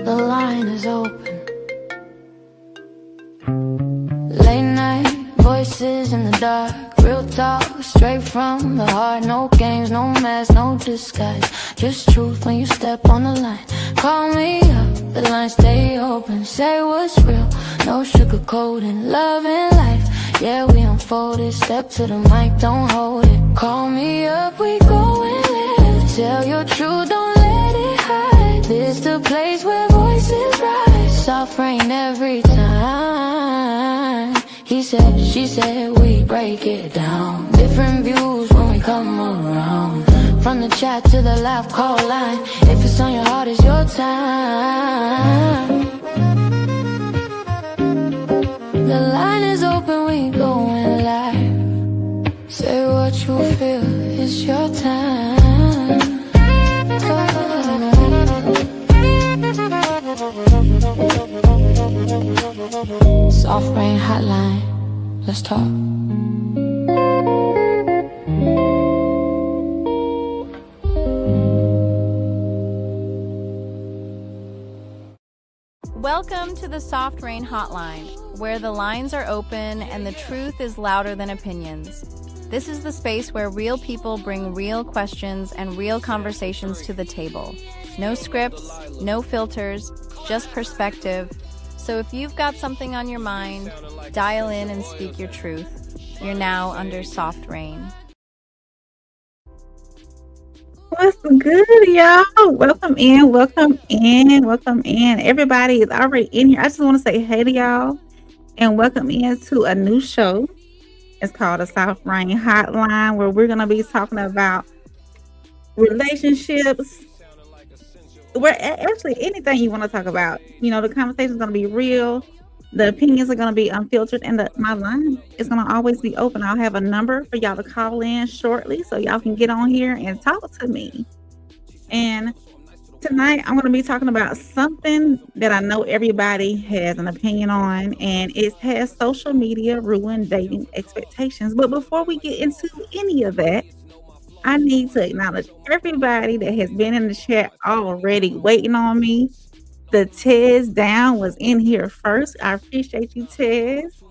The line is open. Late night voices in the dark. Real talk, straight from the heart. No games, no mask, no disguise. Just truth when you step on the line. Call me up, the line stay open. Say what's real, no sugarcoating. Love and life, yeah, we unfold it. Step to the mic, don't hold it. Call me up, we go and live. Tell your truth, don't let it hide. This the place where voices rise. Soft rain every time. He said, she said, we break it down. Different views when we come around. From the chat to the laugh call line. If it's on your heart, it's your time. The line is open, we going live. Say what you feel, it's your time. Soft Reign Hotline, let's talk. Welcome to the Soft Reign Hotline, where the lines are open and the truth is louder than opinions. This is the space where real people bring real questions and real conversations to the table. No scripts, no filters, just perspective. So if you've got something on your mind, dial in and speak your truth. You're now under Soft Reign. What's good, y'all? Welcome in, welcome in, welcome in. Everybody is already in here. I just want to say hey to y'all and welcome in to a new show. It's called the Soft Reign Hotline, where we're going to be talking about relationships. Where actually anything you want to talk about. You know, the conversation is going to be real. The opinions are going to be unfiltered, and my line is going to always be open. I'll have a number for y'all to call in shortly so y'all can get on here and talk to me. And tonight I'm going to be talking about something that I know everybody has an opinion on, and it has social media ruined dating expectations. But before we get into any of that, I need to acknowledge everybody that has been in the chat already waiting on me. The Tez Down was in here first. I appreciate you, Tez.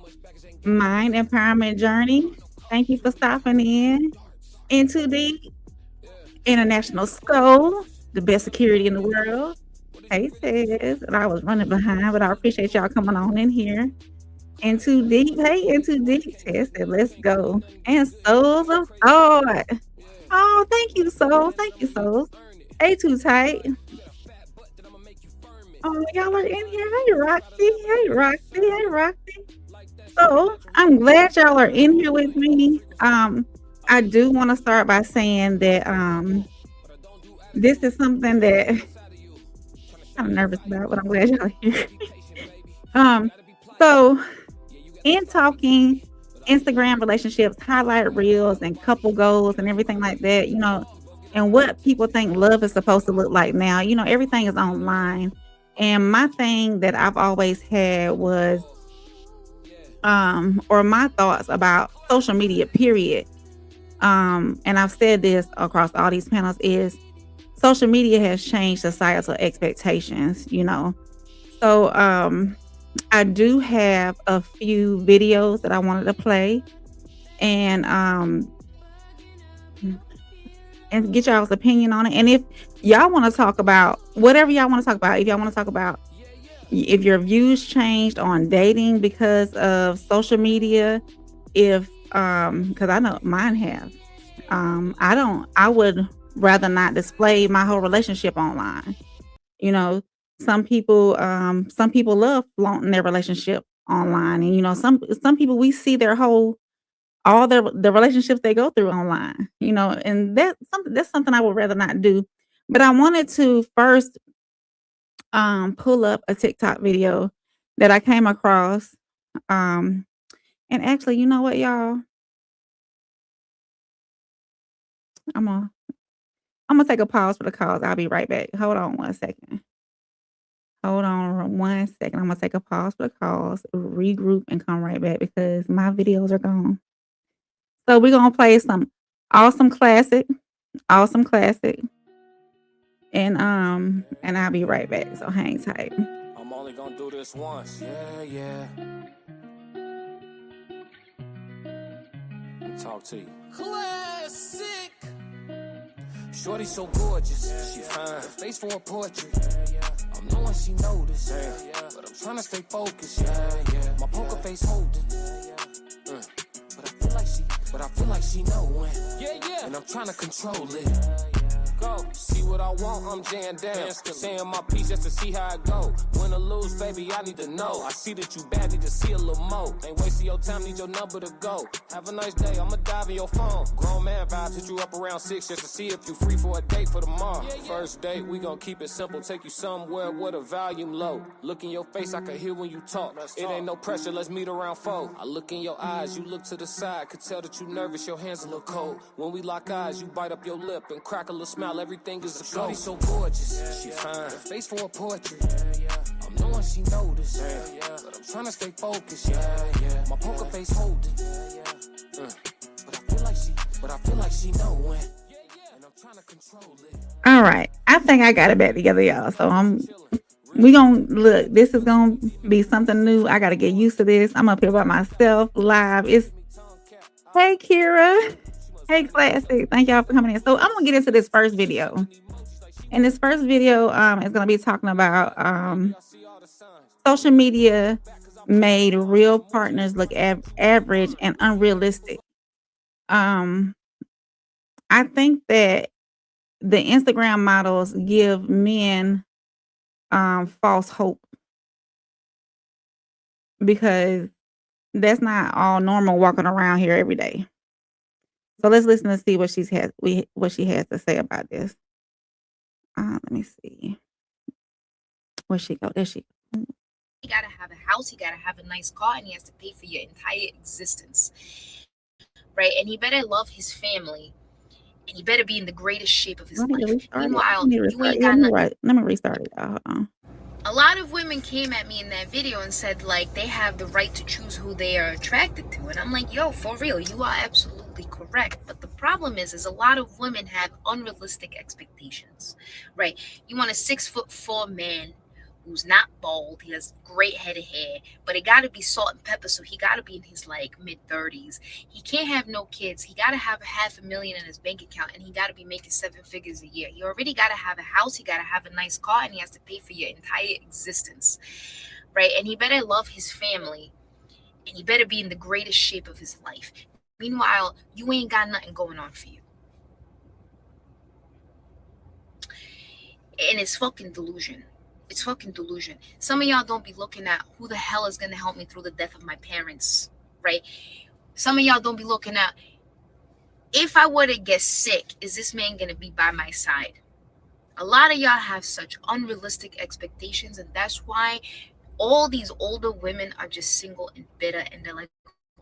Mind Empowerment Journey. Thank you for stopping in. Into the International Skull, the best security in the world. Hey, Tez. And I was running behind, but I appreciate y'all coming on in here. Into Deep. Hey, Into Deep. Tez said, let's go. And Souls of Thought. Oh, thank you, Souls. Thank you, Souls. Hey, Too Tight. Oh, y'all are in here. Hey, Roxy. Hey, Roxy. Hey, Roxy. So I'm glad y'all are in here with me. I do want to start by saying that this is something that I'm kind of nervous about, but I'm glad y'all are here. So in talking Instagram relationships, highlight reels, and couple goals, and everything like that, you know, and what people think love is supposed to look like now. You know, everything is online. And my thing that I've always had was, or my thoughts about social media, period. And I've said this across all these panels, is social media has changed societal expectations, you know. So I do have a few videos that I wanted to play and get y'all's opinion on it. And if y'all want to talk about whatever y'all want to talk about, if y'all want to talk about if your views changed on dating because of social media, if because I know mine have, I would rather not display my whole relationship online. You know, some people love flaunting their relationship online, and you know, some people, we see their whole all the relationships they go through online, you know, and that's something I would rather not do. But I wanted to first pull up a TikTok video that I came across. And actually, you know what, y'all? I'm gonna take a pause for the calls. I'll be right back. Hold on one second. Hold on one second. I'm gonna take a pause for the calls, regroup, and come right back because my videos are gone. So we're gonna play some awesome classic, And I'll be right back. So hang tight. I'm only gonna do this once. Yeah, yeah. Let me talk to you. Classic. Shorty so gorgeous, she fine, face for a portrait. I'm knowing she noticed, but I'm trying to stay focused. My poker face holding, but I feel like she knowing. And I'm trying to control it. Go. See what I want, I'm jammed down. Saying my piece just to see how it go. Win or lose, baby, I need to know. I see that you bad, need to see a little more. Ain't wasting your time, need your number to go. Have a nice day, I'ma dive in your phone. Grown man vibes, hit you up around 6 just to see if you free for a date for tomorrow. First date, we gon' keep it simple. Take you somewhere with a volume low. Look in your face, I can hear when you talk. It ain't no pressure, let's meet around 4. I look in your eyes, you look to the side. Could tell that you nervous, your hands a little cold. When we lock eyes, you bite up your lip and crack a little smile. Everything is a shorty so gorgeous, she fine, face for a portrait. I'm knowing she noticed, but I'm trying to stay focused. My poker face holding, but I feel like she knowing, and I'm trying to control it. All right, I think I got it back together, y'all. So we gonna look. This is gonna be something new. I gotta get used to this. I'm up here by myself live. Hey Kira. Hey, Classic. Thank y'all for coming in. So I'm going to get into this first video. And this first video is going to be talking about social media made real partners look average and unrealistic. I think that the Instagram models give men false hope because that's not all normal walking around here every day. So let's listen and see what she has to say about this. Let me see. Where she go? There she go. He gotta have a house, he gotta have a nice car, and he has to pay for your entire existence. Right? And he better love his family. And he better be in the greatest shape of his life. Meanwhile, you ain't got nothing. Let me restart it. Hold on. A lot of women came at me in that video and said, like, they have the right to choose who they are attracted to. And I'm like, yo, for real, you are absolutely correct. But the problem is a lot of women have unrealistic expectations, right? You want a 6'4" man who's not bald. He has great head of hair, but it got to be salt and pepper. So he got to be in his like mid-30s. He can't have no kids. He got to have $500,000 in his bank account, and he got to be making 7 figures a year. He already got to have a house. He got to have a nice car, and he has to pay for your entire existence, right? And he better love his family, and he better be in the greatest shape of his life. Meanwhile, you ain't got nothing going on for you. And it's fucking delusion. It's fucking delusion. Some of y'all don't be looking at who the hell is going to help me through the death of my parents, right? Some of y'all don't be looking at, if I were to get sick, is this man going to be by my side? A lot of y'all have such unrealistic expectations, and that's why all these older women are just single and bitter, and they're like,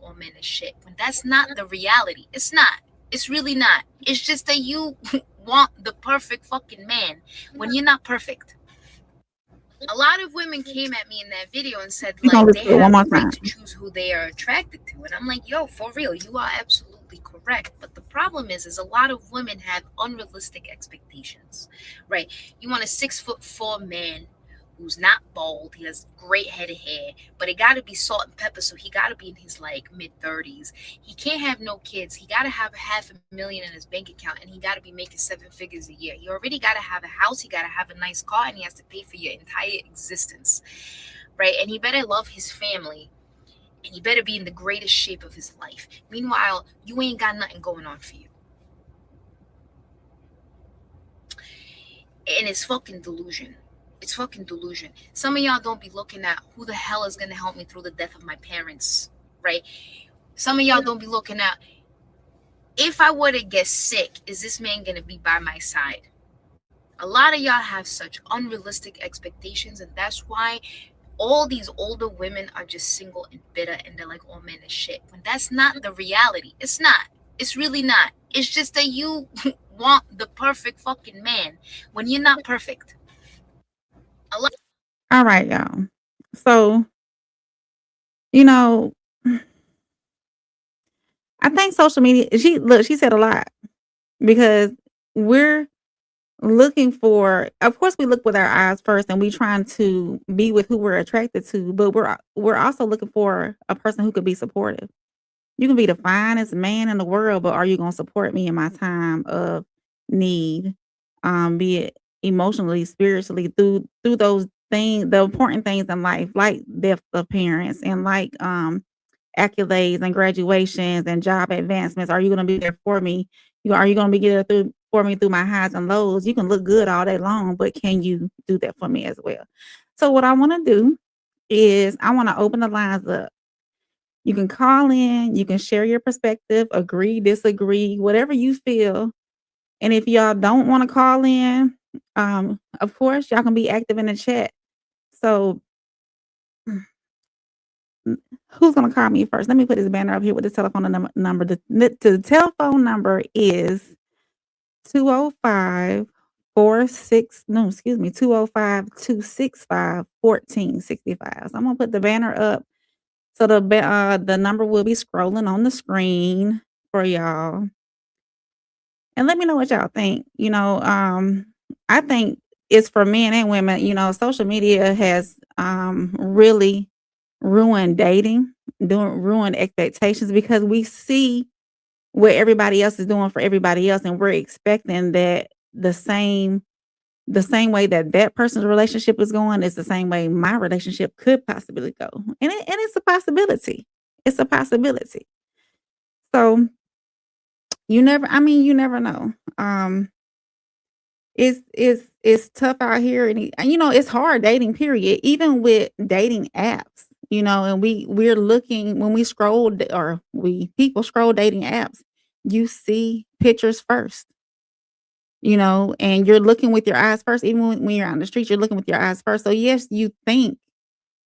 oh man, is shit. When that's not the reality. It's not. It's really not. It's just that you want the perfect fucking man when you're not perfect. A lot of women came at me in that video and said, like, they have the right to choose who they are attracted to. And I'm like, yo, for real, you are absolutely correct. But the problem is a lot of women have unrealistic expectations, right? You want a 6'4" man who's not bald. He has great head of hair, but it got to be salt and pepper. So he got to be in his like mid-30s. He can't have no kids. He got to have $500,000 in his bank account, and he got to be making 7 figures a year. He already got to have a house. He got to have a nice car, and he has to pay for your entire existence, right? And he better love his family, and he better be in the greatest shape of his life. Meanwhile, you ain't got nothing going on for you. And it's fucking delusion. It's fucking delusion. Some of y'all don't be looking at who the hell is going to help me through the death of my parents, right? Some of y'all don't be looking at, if I were to get sick, is this man going to be by my side? A lot of y'all have such unrealistic expectations, and that's why all these older women are just single and bitter, and they're like, oh man, is shit. When that's not the reality. It's not. It's really not. It's just that you want the perfect fucking man when you're not perfect. All right, y'all. So, you know, I think social media, she said a lot because we're looking for, of course, we look with our eyes first, and we trying to be with who we're attracted to, but we're also looking for a person who could be supportive. You can be the finest man in the world, but are you gonna support me in my time of need? Be it emotionally, spiritually, through those things, the important things in life, like death of parents and like accolades and graduations and job advancements. Are you gonna be there for me? Are you gonna be there for me through my highs and lows? You can look good all day long, but can you do that for me as well? So what I want to do is I want to open the lines up. You can call in, you can share your perspective, agree, disagree, whatever you feel. And if y'all don't want to call in, of course, y'all can be active in the chat. So who's going to call me first? Let me put this banner up here with the telephone number. The telephone number is 205 205 265 1465. So I'm going to put the banner up. So the number will be scrolling on the screen for y'all. And let me know what y'all think. I think it's for men and women. Social media has really ruined dating, ruined expectations, because we see what everybody else is doing for everybody else, and we're expecting that the same way that person's relationship is going is the same way my relationship could possibly go. And it's a possibility. It's a possibility. So you never know. It's tough out here, and it's hard dating, period. Even with dating apps, and we're looking when we scroll, or people scroll dating apps, you see pictures first. And you're looking with your eyes first. Even when you're out on the street, you're looking with your eyes first. So yes, you think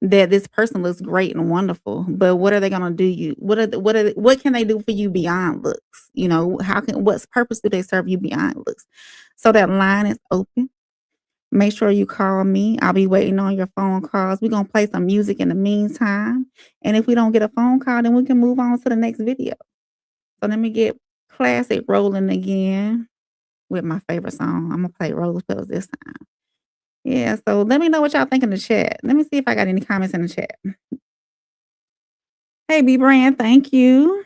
that this person looks great and wonderful, but what are they gonna do? What can they do for you beyond looks? What purpose do they serve you beyond looks? So that line is open. Make sure you call me. I'll be waiting on your phone calls. We're gonna play some music in the meantime. And if we don't get a phone call, then we can move on to the next video. So let me get classic rolling again with my favorite song. I'm gonna play Rose Petals this time. Yeah, so let me know what y'all think in the chat. Let me see if I got any comments in the chat. Hey, B Brand, thank you.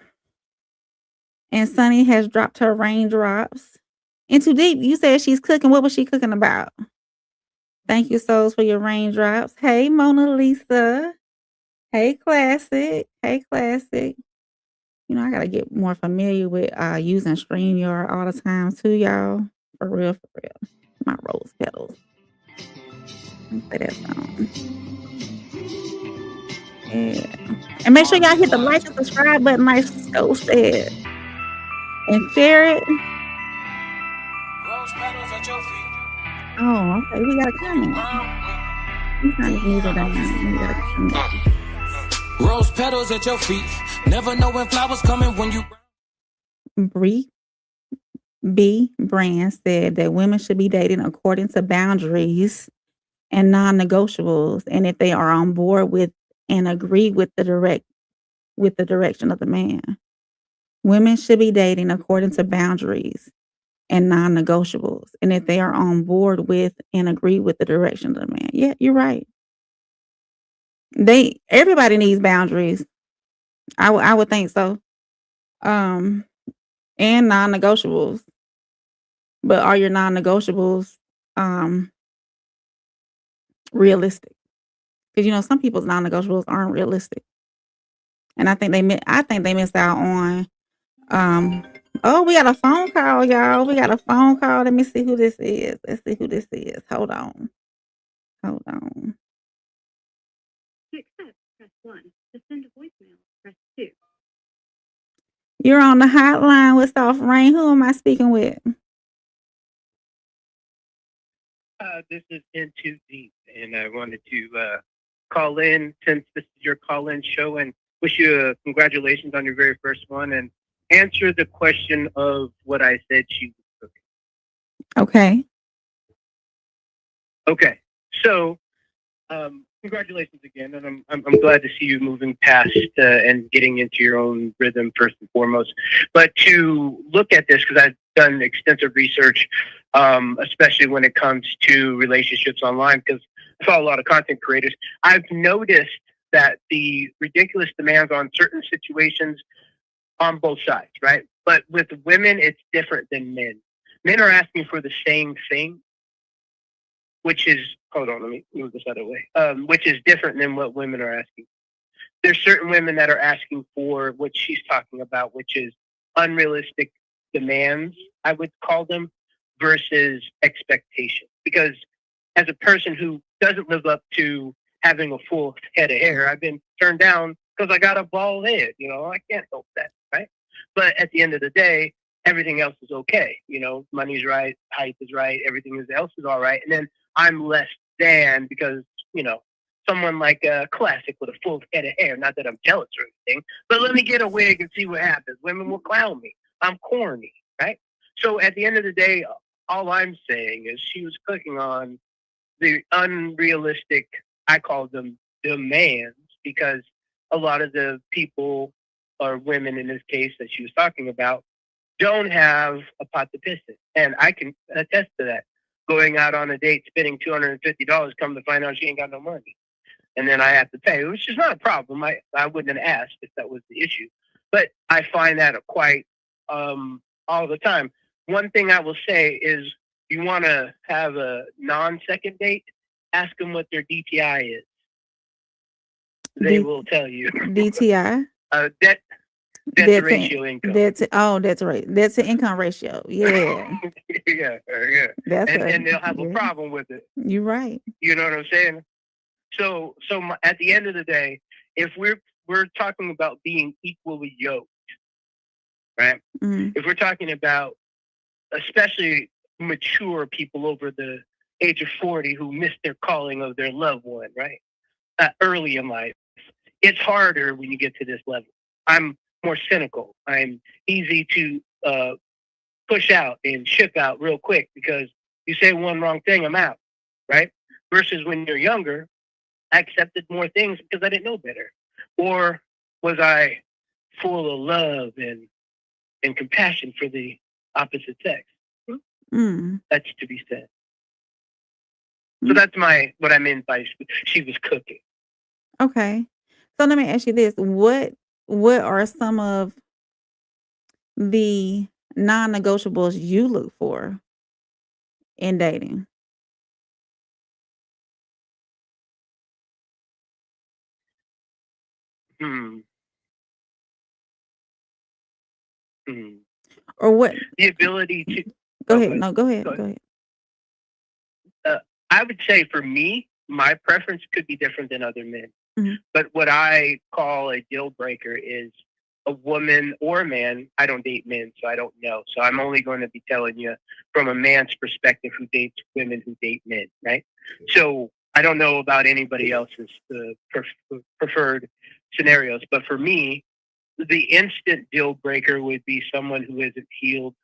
And Sunny has dropped her raindrops. And Too Deep, you said she's cooking. What was she cooking about? Thank you, Souls, for your raindrops. Hey, Mona Lisa. Hey, Classic. Hey, Classic. I got to get more familiar with using StreamYard all the time, too, y'all. For real, for real. My Rose Petals. Let me play that song. Yeah. And make sure y'all hit the like and subscribe button, like Scope said. And share it. Oh, okay. We got a comment. I'm trying to move it down. Rose petals at your feet. Never know when flowers coming when you. B Brand said that women should be dating according to boundaries and non-negotiables, and if they are on board with and agree with the direction of the man. Women should be dating according to boundaries and non-negotiables, and if they are on board with and agree with the direction of the man. Yeah, you're right. Everybody needs boundaries. I would think so. And non-negotiables. But are your non-negotiables realistic? Because some people's non-negotiables aren't realistic. And I think they miss out on oh, we got a phone call, y'all. We got a phone call. Let me see who this is. Let's see who this is. Hold on. To accept, press 1. To send a voicemail, press 2. You're on the hotline with Soft Reign. Who am I speaking with? This is In Too Deep, and I wanted to call in since this is your call-in show and wish you congratulations on your very first one and answer the question of what I said she was cooking. Okay. So congratulations again, and I'm glad to see you moving past and getting into your own rhythm first and foremost. But to look at this, because done extensive research, especially when it comes to relationships online, because I follow a lot of content creators. I've noticed that the ridiculous demands on certain situations on both sides, right? But with women, it's different than men. Men are asking for the same thing, which is, hold on, let me move this out of the way, which is different than what women are asking. There's certain women that are asking for what she's talking about, which is unrealistic demands, I would call them, versus expectations. Because as a person who doesn't live up to having a full head of hair, I've been turned down because I got a bald head. I can't help that, right? But at the end of the day, everything else is okay. Money's right, height is right, everything else is all right. And then I'm less than because, someone like a classic with a full head of hair. Not that I'm jealous or anything, but let me get a wig and see what happens. Women will clown me. I'm corny, right? So at the end of the day, all I'm saying is she was clicking on the unrealistic, I call them demands, because a lot of the people or women in this case that she was talking about don't have a pot to piss in. And I can attest to that. Going out on a date, spending $250, come to find out she ain't got no money. And then I have to pay, which is not a problem. I wouldn't have asked if that was the issue. But I find that quite all the time. One thing I will say is you want to have a non-second date, ask them what their DTI is. They will tell you. DTI? Debt to ratio income. That's right. That's the income ratio. Yeah. yeah. And they'll have a problem with it. You're right. You know what I'm saying? So at the end of the day, if we're talking about being equally yoked, right? Mm-hmm. If we're talking about especially mature people over the age of 40 who missed their calling of their loved one, right? Early in life, it's harder when you get to this level. I'm more cynical. I'm easy to push out and ship out real quick because you say one wrong thing, I'm out, right? Versus when you're younger, I accepted more things because I didn't know better. Or was I full of love and compassion for the opposite sex? That's to be said. So that's what I meant by she was cooking. Okay. So let me ask you this. What are some of the non-negotiables you look for in dating? Or what? The ability to... Go ahead. No, go ahead. I would say for me, my preference could be different than other men. Mm-hmm. But what I call a deal breaker is a woman or a man. I don't date men, so I don't know. So I'm only going to be telling you from a man's perspective who dates women who date men, right? So I don't know about anybody else's preferred scenarios. But for me, the instant deal breaker would be someone who isn't healed.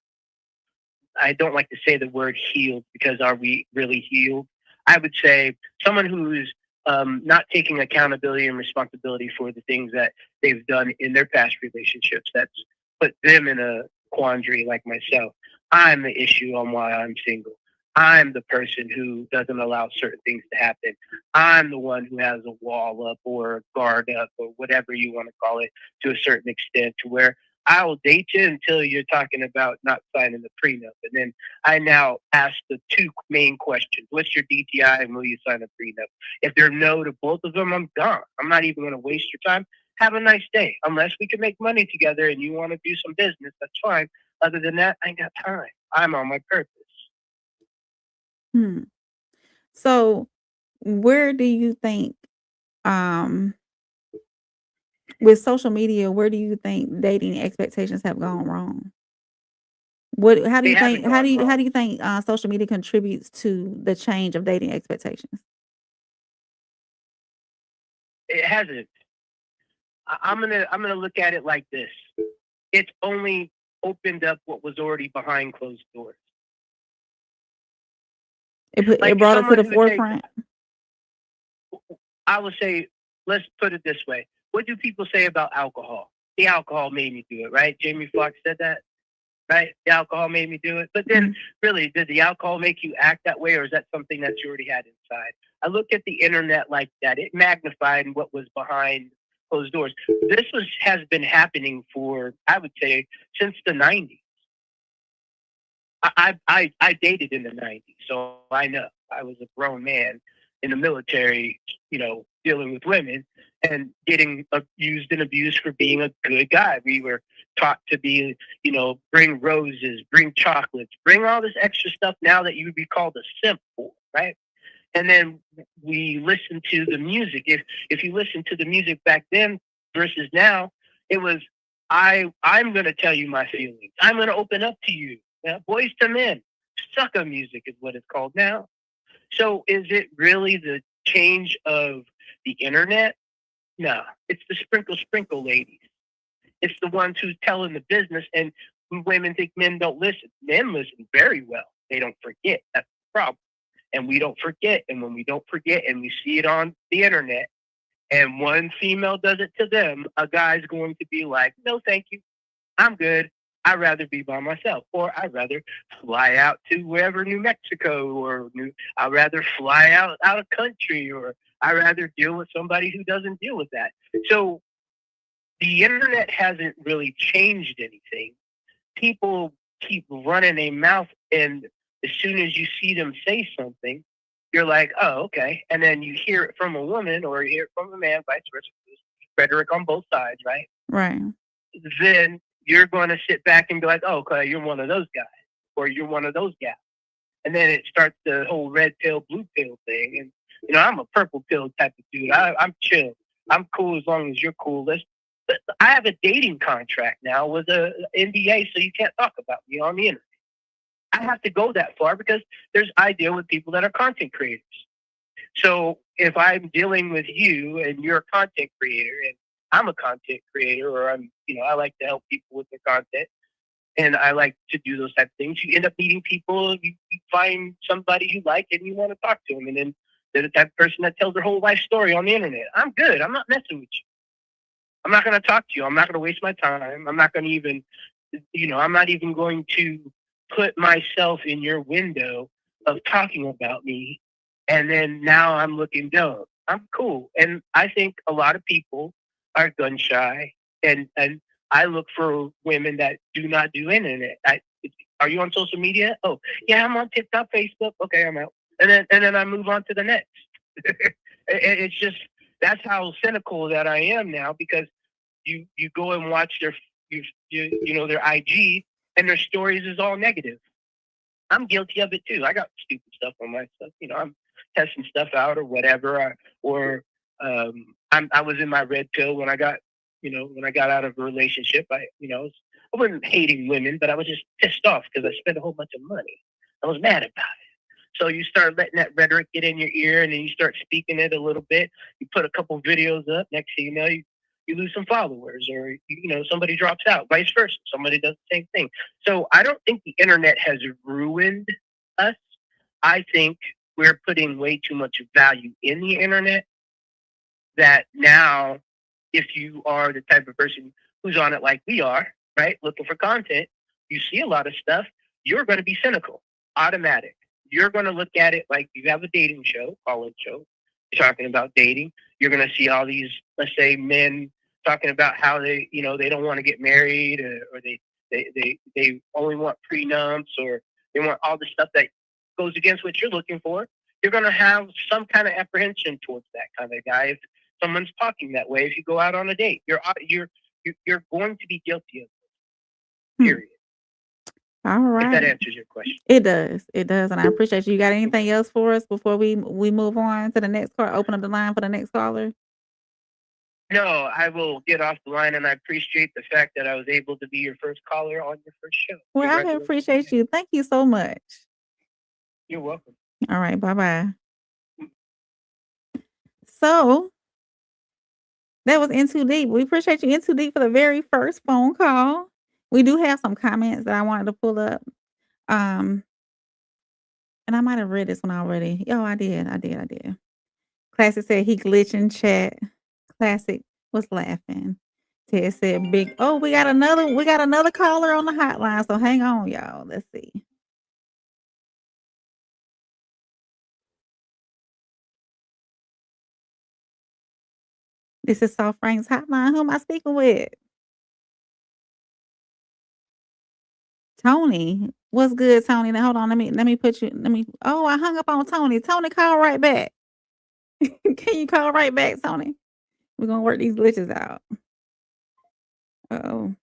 I don't like to say the word healed because are we really healed? I would say someone who's not taking accountability and responsibility for the things that they've done in their past relationships. That's put them in a quandary like myself. I'm the issue on why I'm single. I'm the person who doesn't allow certain things to happen. I'm the one who has a wall up or a guard up or whatever you want to call it to a certain extent, to where I will date you until you're talking about not signing the prenup. And then I now ask the two main questions. What's your DTI and will you sign a prenup? If they're no to both of them, I'm gone. I'm not even going to waste your time. Have a nice day. Unless we can make money together and you want to do some business, that's fine. Other than that, I ain't got time. I'm on my purpose. So where do you think, with social media, where do you think dating expectations have gone wrong? How do you think social media contributes to the change of dating expectations? It hasn't. I'm gonna look at it like this. It's only opened up what was already behind closed doors. It brought it to the forefront. I would say, let's put it this way. What do people say about alcohol? The alcohol made me do it, right? Jamie Foxx said that. right? The alcohol made me do it. But then, really, did the alcohol make you act that way, or is that something that you already had inside? I look at the internet like that. It magnified what was behind closed doors. This has been happening for, I would say, since the 90s. I dated in the 90s, so I know. I was a grown man in the military, dealing with women and getting used and abused for being a good guy. We were taught to be, bring roses, bring chocolates, bring all this extra stuff now that you would be called a simp for, right? And then we listen to the music. If you listen to the music back then versus now, it was, I'm going to tell you my feelings. I'm going to open up to you. Boys to Men, sucker music is what it's called now. So is it really the change of the internet? No, it's the sprinkle ladies. It's the ones who's telling the business, and women think men don't listen. Men listen very well. They don't forget. That's the problem. And we don't forget. And when we don't forget and we see it on the internet and one female does it to them, a guy's going to be like, no, thank you. I'm good. I'd rather be by myself, or I'd rather fly out to wherever, New Mexico, or I'd rather fly out of country, or I'd rather deal with somebody who doesn't deal with that. So the internet hasn't really changed anything. People keep running their mouth, and as soon as you see them say something, you're like, oh, okay. And then you hear it from a woman or you hear it from a man, vice versa. Rhetoric on both sides, right? Right. Then you're going to sit back and be like, oh, okay, you're one of those guys, or you're one of those gals. And then it starts the whole red pill, blue pill thing. And, I'm a purple pill type of dude. I'm chill. I'm cool as long as you're cool. I have a dating contract now with a NDA, so you can't talk about me on the internet. I have to go that far because I deal with people that are content creators. So if I'm dealing with you and you're a content creator and I'm a content creator, or I like to help people with their content, and I like to do those type of things. You end up meeting people, you find somebody you like, and you want to talk to them, and then they're the type of person that tells their whole life story on the internet. I'm good. I'm not messing with you. I'm not going to talk to you. I'm not going to waste my time. I'm not going to even, I'm not even going to put myself in your window of talking about me, and then now I'm looking dumb. I'm cool, and I think a lot of people are gun shy, and I look for women that do not do internet. Are you on social media? Oh, yeah, I'm on TikTok, Facebook. Okay, I'm out. And then I move on to the next. It's just, that's how cynical that I am now, because you go and watch their IG, and their stories is all negative. I'm guilty of it too. I got stupid stuff on my stuff. I'm testing stuff out or whatever, I was in my red pill when I got out of a relationship. I wasn't hating women, but I was just pissed off because I spent a whole bunch of money. I was mad about it. So you start letting that rhetoric get in your ear, and then you start speaking it a little bit. You put a couple videos up. Next thing you know, you lose some followers, or somebody drops out. Vice versa, somebody does the same thing. So I don't think the internet has ruined us. I think we're putting way too much value in the internet, that now, if you are the type of person who's on it like we are, right, looking for content, you see a lot of stuff, you're going to be cynical, automatic. You're going to look at it like you have a dating show, call-in show, you're talking about dating. You're going to see all these, let's say, men talking about how they don't want to get married, or they only want prenups, or they want all the stuff that goes against what you're looking for. You're going to have some kind of apprehension towards that kind of guy. If someone's talking that way, if you go out on a date, you're going to be guilty of it. Period. All right. If that answers your question. It does. It does. And I appreciate you. You got anything else for us before we move on to the next call? Open up the line for the next caller. No, I will get off the line, and I appreciate the fact that I was able to be your first caller on your first show. Well, I appreciate you. Thank you so much. You're welcome. All right. Bye-bye. So that was In Too Deep. We appreciate you, In Too Deep, for the very first phone call. We do have some comments that I wanted to pull up. And I might have read this one already. Oh, I did. Classic said he glitched in chat. Classic was laughing. Ted said big. Oh, we got another caller on the hotline. So hang on, y'all. Let's see. This is Soft Reign Hotline. Who am I speaking with? Tony. What's good, Tony? Now hold on. Let me put you. Oh, I hung up on Tony. Tony, call right back. Can you call right back, Tony? We're gonna work these glitches out. Oh.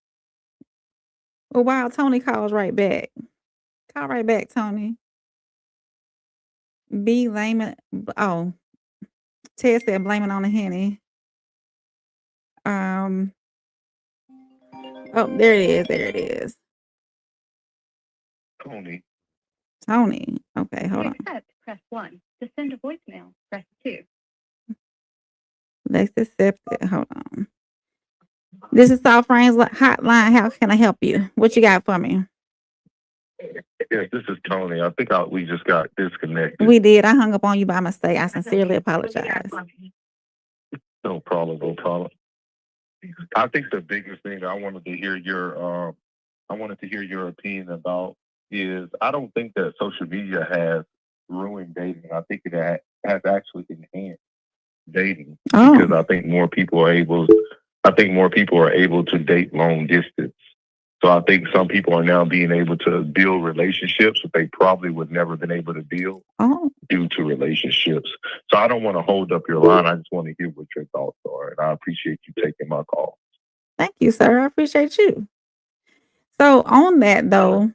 Well, while Tony calls right back. Call right back, Tony. Be blaming. Oh, Ted said blame it on the Henny. Oh, there it is. There it is. Tony. Tony. Okay, hold on. Accept, press 1. To send a voicemail, press 2. Let's accept it. Hold on. This is Soft Reign Hotline. How can I help you? What you got for me? Yes, this is Tony. I think we just got disconnected. We did. I hung up on you by mistake. I sincerely apologize. No problem. No problem. I think the biggest thing I wanted to hear your opinion about is I don't think that social media has ruined dating. I think it has actually enhanced dating because I think more people are able to date long distance. So I think some people are now being able to build relationships that they probably would never been able to build due to relationships. So I don't want to hold up your line. I just want to hear what your thoughts are. And I appreciate you taking my call. Thank you, sir. I appreciate you. So on that though,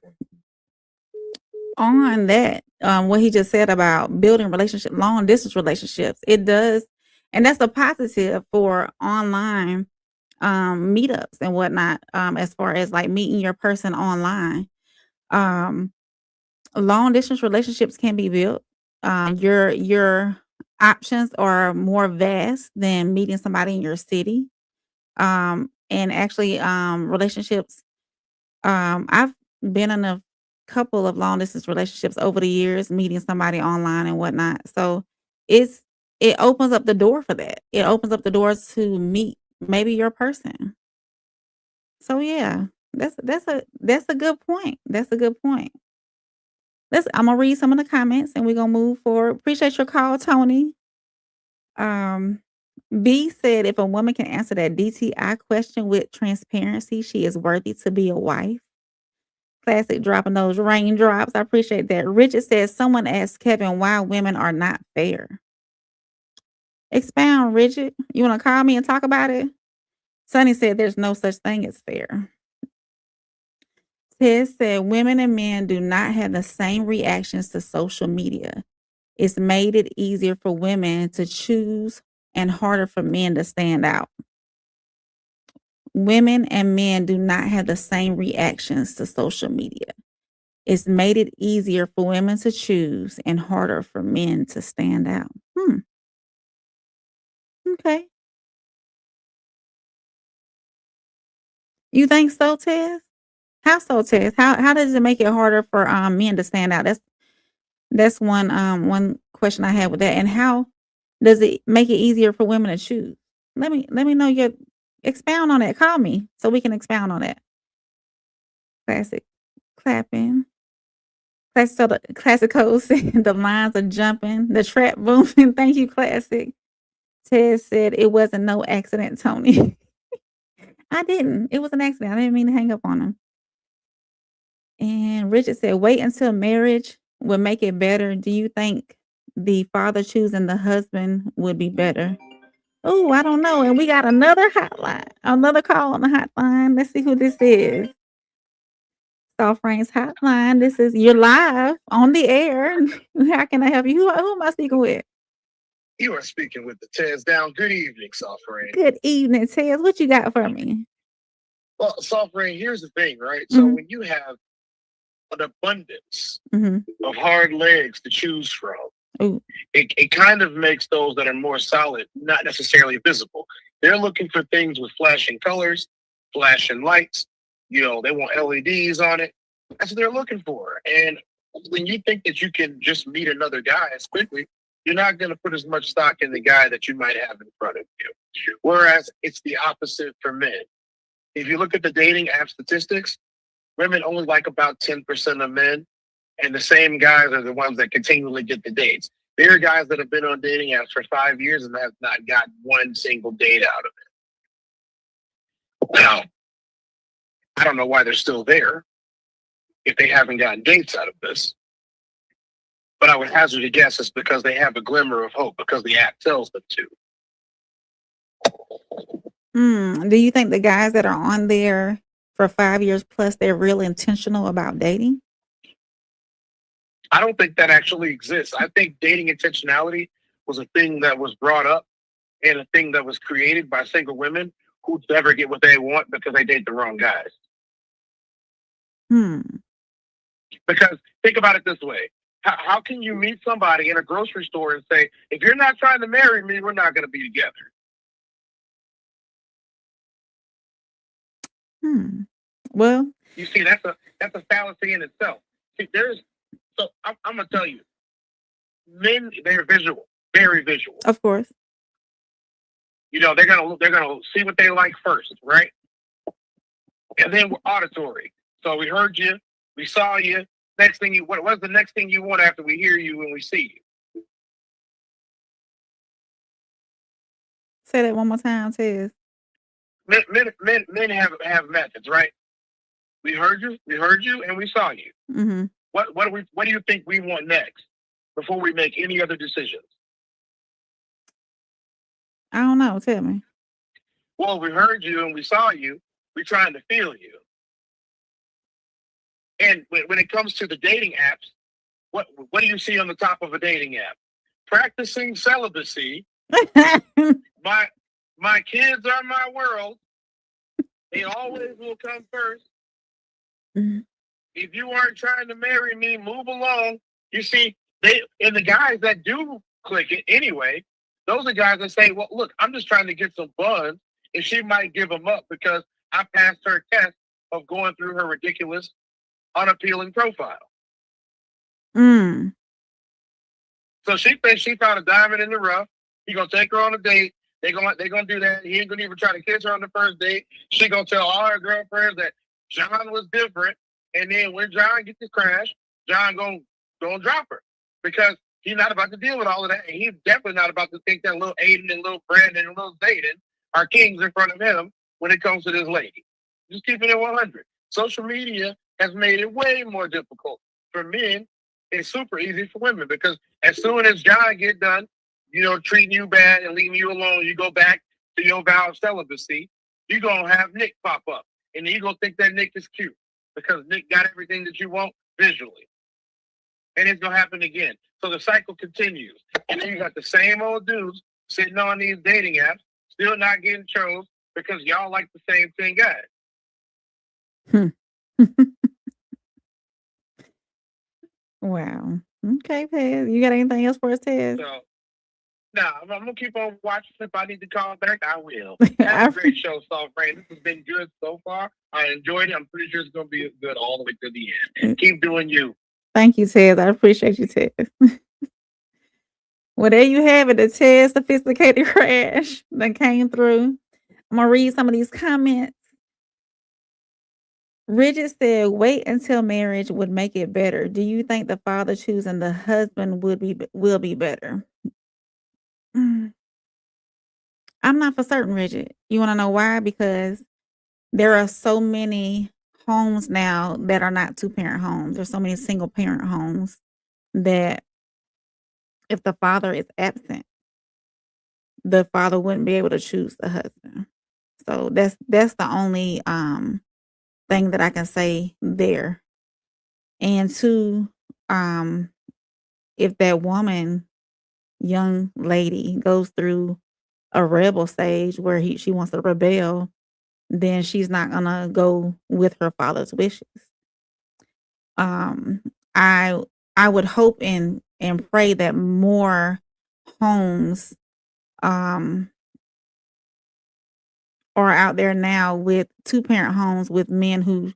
what he just said about building long distance relationships, it does. And that's a positive for online meetups and whatnot, as far as like meeting your person online. Long distance relationships can be built. Your options are more vast than meeting somebody in your city. And actually, relationships, I've been in a couple of long distance relationships over the years, meeting somebody online and whatnot. So it opens up the door for that. It opens up the doors to meet maybe your person. So yeah, that's a good point. That's a good point. I'm gonna read some of the comments and we're gonna move forward. Appreciate your call, Tony. B said if a woman can answer that DTI question with transparency, she is worthy to be a wife. Classic dropping those raindrops. I appreciate that. Richard says someone asked Kevin why women are not fair. Expound, Richard. You want to call me and talk about it? Sonny said there's no such thing as fair. Ted said women and men do not have the same reactions to social media. It's made it easier for women to choose and harder for men to stand out. Women and men do not have the same reactions to social media. It's made it easier for women to choose and harder for men to stand out. Okay. You think so, Tez? How so, Tez? How does it make it harder for men to stand out? That's one question I have with that. And how does it make it easier for women to choose? Let me know your expound on that. Call me so we can expound on that. Classic clapping. Classic code said the lines are jumping, the trap booming. Thank you, Classic. Ted said it wasn't no accident, Tony. I didn't. It was an accident. I didn't mean to hang up on him. And Richard said, wait until marriage would make it better. Do you think the father choosing the husband would be better? Oh, I don't know. And we got another hotline, another call on the hotline. Let's see who this is. Soft Reign Hotline. You're live on the air. How can I help you? Who am I speaking with? You are speaking with the Tez Down. Good evening, Soft Reign. Good evening, Tez. What you got for me? Well, Soft Reign, here's the thing, right? So when you have an abundance of hard legs to choose from, it kind of makes those that are more solid not necessarily visible. They're looking for things with flashing colors, flashing lights. You know, they want LEDs on it. That's what they're looking for. And when you think that you can just meet another guy as quickly, you're not going to put as much stock in the guy that you might have in front of you. Whereas it's the opposite for men. if you look at the dating app statistics, women only like about 10% of men, and the same guys are the ones that continually get the dates. There are guys that have been on dating apps for 5 years and have not got one single date out of it. Now, I don't know why they're still there if they haven't gotten dates out of this. But I would hazard a guess it's because they have a glimmer of hope because the app tells them to. Do you think the guys that are on there for 5 years plus, they're real intentional about dating? I don't think that actually exists. I think dating intentionality was a thing that was brought up and a thing that was created by single women who never get what they want because they date the wrong guys. Because think about it this way. How can you meet somebody in a grocery store and say, if you're not trying to marry me, we're not going to be together? Well, you see, that's a fallacy in itself. See, I'm gonna tell you, men, they're visual, very visual. Of course. You know, they're gonna see what they like first, right? And then we're auditory. So we heard you, we saw you. Next thing what's the next thing you want after we hear you and we see you? Say that one more time, Tez. Men have methods, right? We heard you, and we saw you. Mm-hmm. What do you think we want next before we make any other decisions? I don't know. Tell me. Well, we heard you and we saw you. We're trying to feel you. And when it comes to the dating apps, what do you see on the top of a dating app? Practicing celibacy. My kids are my world. They always will come first. If you aren't trying to marry me, move along. You see, the guys that do click it anyway, those are guys that say, well, look, I'm just trying to get some buzz, and she might give them up because I passed her test of going through her ridiculous, unappealing profile. So she thinks she found a diamond in the rough. He gonna take her on a date. They're gonna do that. He ain't gonna even try to kiss her on the first date. She gonna tell all her girlfriends that John was different. And then when John gets to crash, John gonna drop her because he's not about to deal with all of that. And he's definitely not about to think that little Aiden and little Brandon and little Zayden are kings in front of him when it comes to this lady. Just keeping it 100. Social media has made it way more difficult for men. It's super easy for women because as soon as John get done, treating you bad and leaving you alone, you go back to your vow of celibacy, you're going to have Nick pop up. And then you're going to think that Nick is cute because Nick got everything that you want visually. And it's going to happen again. So the cycle continues. And then you got the same old dudes sitting on these dating apps, still not getting chose because y'all like the same 10 guys. Wow. Okay, Tez. You got anything else for us, Tez? So, I'm going to keep on watching. If I need to call back, I will. Have a great show, Soft Reign. This has been good so far. I enjoyed it. I'm pretty sure it's going to be good all the way to the end. Keep doing you. Thank you, Tez. I appreciate you, Tez. Well, there you have it. The Tez Sophisticated Crash that came through. I'm going to read some of these comments. Bridget said, wait until marriage would make it better. Do you think the father choosing the husband will be better? I'm not for certain, Bridget. You want to know why? Because there are so many homes now that are not two-parent homes. There's so many single-parent homes that if the father is absent, the father wouldn't be able to choose the husband. So that's the only thing that I can say there. And two, if that young lady goes through a rebel stage where she wants to rebel, then she's not gonna go with her father's wishes. I would hope and pray that more homes are out there now with two-parent homes with men who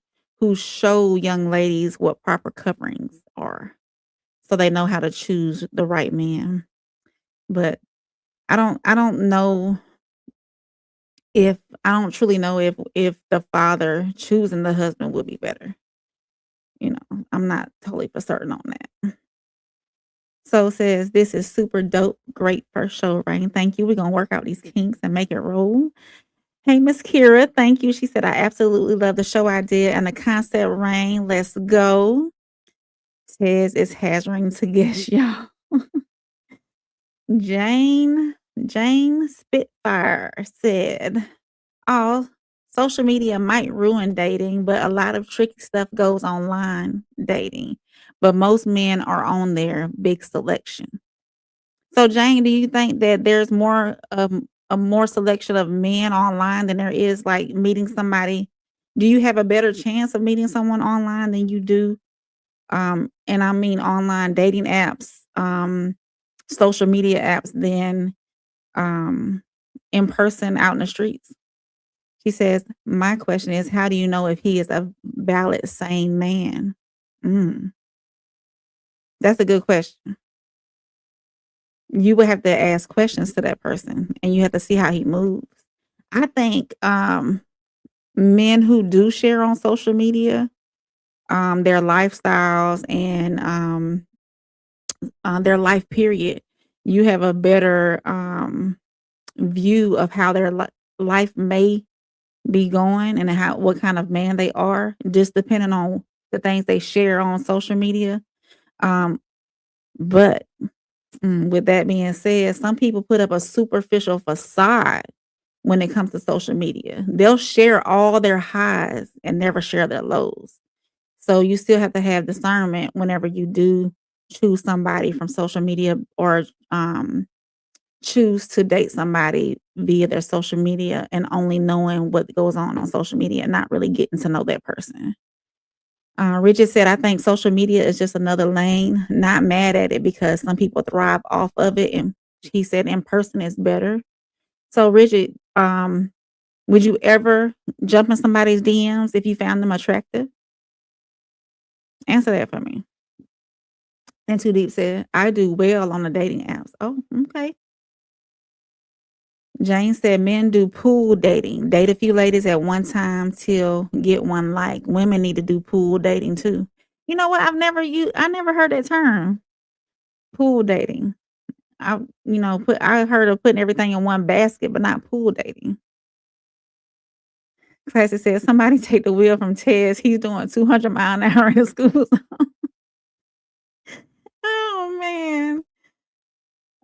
show young ladies what proper coverings are, so they know how to choose the right man. But I don't know if I don't truly know if the father choosing the husband would be better. I'm not totally for certain on that. So it says, this is super dope. Great first show, Rain. Thank you. We're going to work out these kinks and make it roll. Hey, Miss Kira. Thank you. She said, I absolutely love the show I did and the concept, Rain. Let's go. Says it's Hazring to guess, y'all. Jane Spitfire said, oh, social media might ruin dating, but a lot of tricky stuff goes online dating. But most men are on there, big selection. So, Jane, do you think that there's a more selection of men online than there is like meeting somebody? Do you have a better chance of meeting someone online than you do? And I mean online dating apps, social media apps than in person out in the streets. She says, my question is, how do you know if he is a valid, sane man? That's a good question. You would have to ask questions to that person and you have to see how he moves. I think men who do share on social media, their lifestyles and their life period, you have a better view of how their life may be going and what kind of man they are, just depending on the things they share on social media. But with that being said, some people put up a superficial facade when it comes to social media. They'll share all their highs and never share their lows. So you still have to have discernment whenever you do choose somebody from social media or choose to date somebody via their social media and only knowing what goes on social media and not really getting to know that person. Richard said, I think social media is just another lane, not mad at it because some people thrive off of it. And he said in person is better. So Richard, would you ever jump in somebody's DMs if you found them attractive? Answer that for me. And Too Deep said, I do well on the dating apps. Oh, okay. Jane said, men do pool dating. Date a few ladies at one time till get one like. Women need to do pool dating too. You know what? I never heard that term. Pool dating. I heard of putting everything in one basket, but not pool dating. Classy said, somebody take the wheel from Tez. He's doing 200 mile an hour in school zone. Oh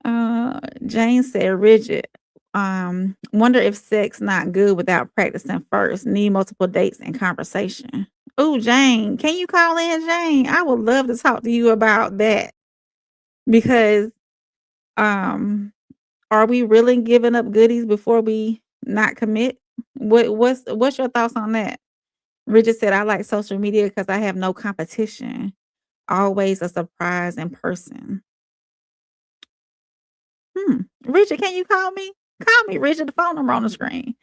man. Jane said, rigid. Wonder if sex not good without practicing first. Need multiple dates and conversation. Oh, Jane, can you call in, Jane? I would love to talk to you about that because, are we really giving up goodies before we not commit? What's your thoughts on that? Richard said, I like social media because I have no competition. Always a surprise in person. Richard, can you call me? Call me, Richard. The phone number on the screen.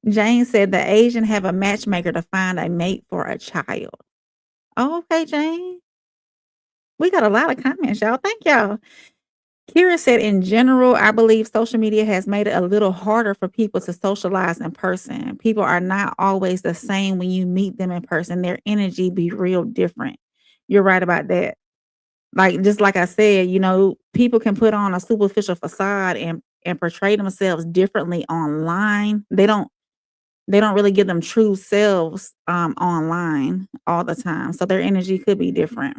Jane said the Asian have a matchmaker to find a mate for a child. Oh, okay, Jane. We got a lot of comments, y'all. Thank y'all. Kira said, in general, I believe social media has made it a little harder for people to socialize in person. People are not always the same when you meet them in person. Their energy be real different. You're right about that. Like, just like I said, people can put on a superficial facade and portray themselves differently online. They don't really give them true selves online all the time. So their energy could be different.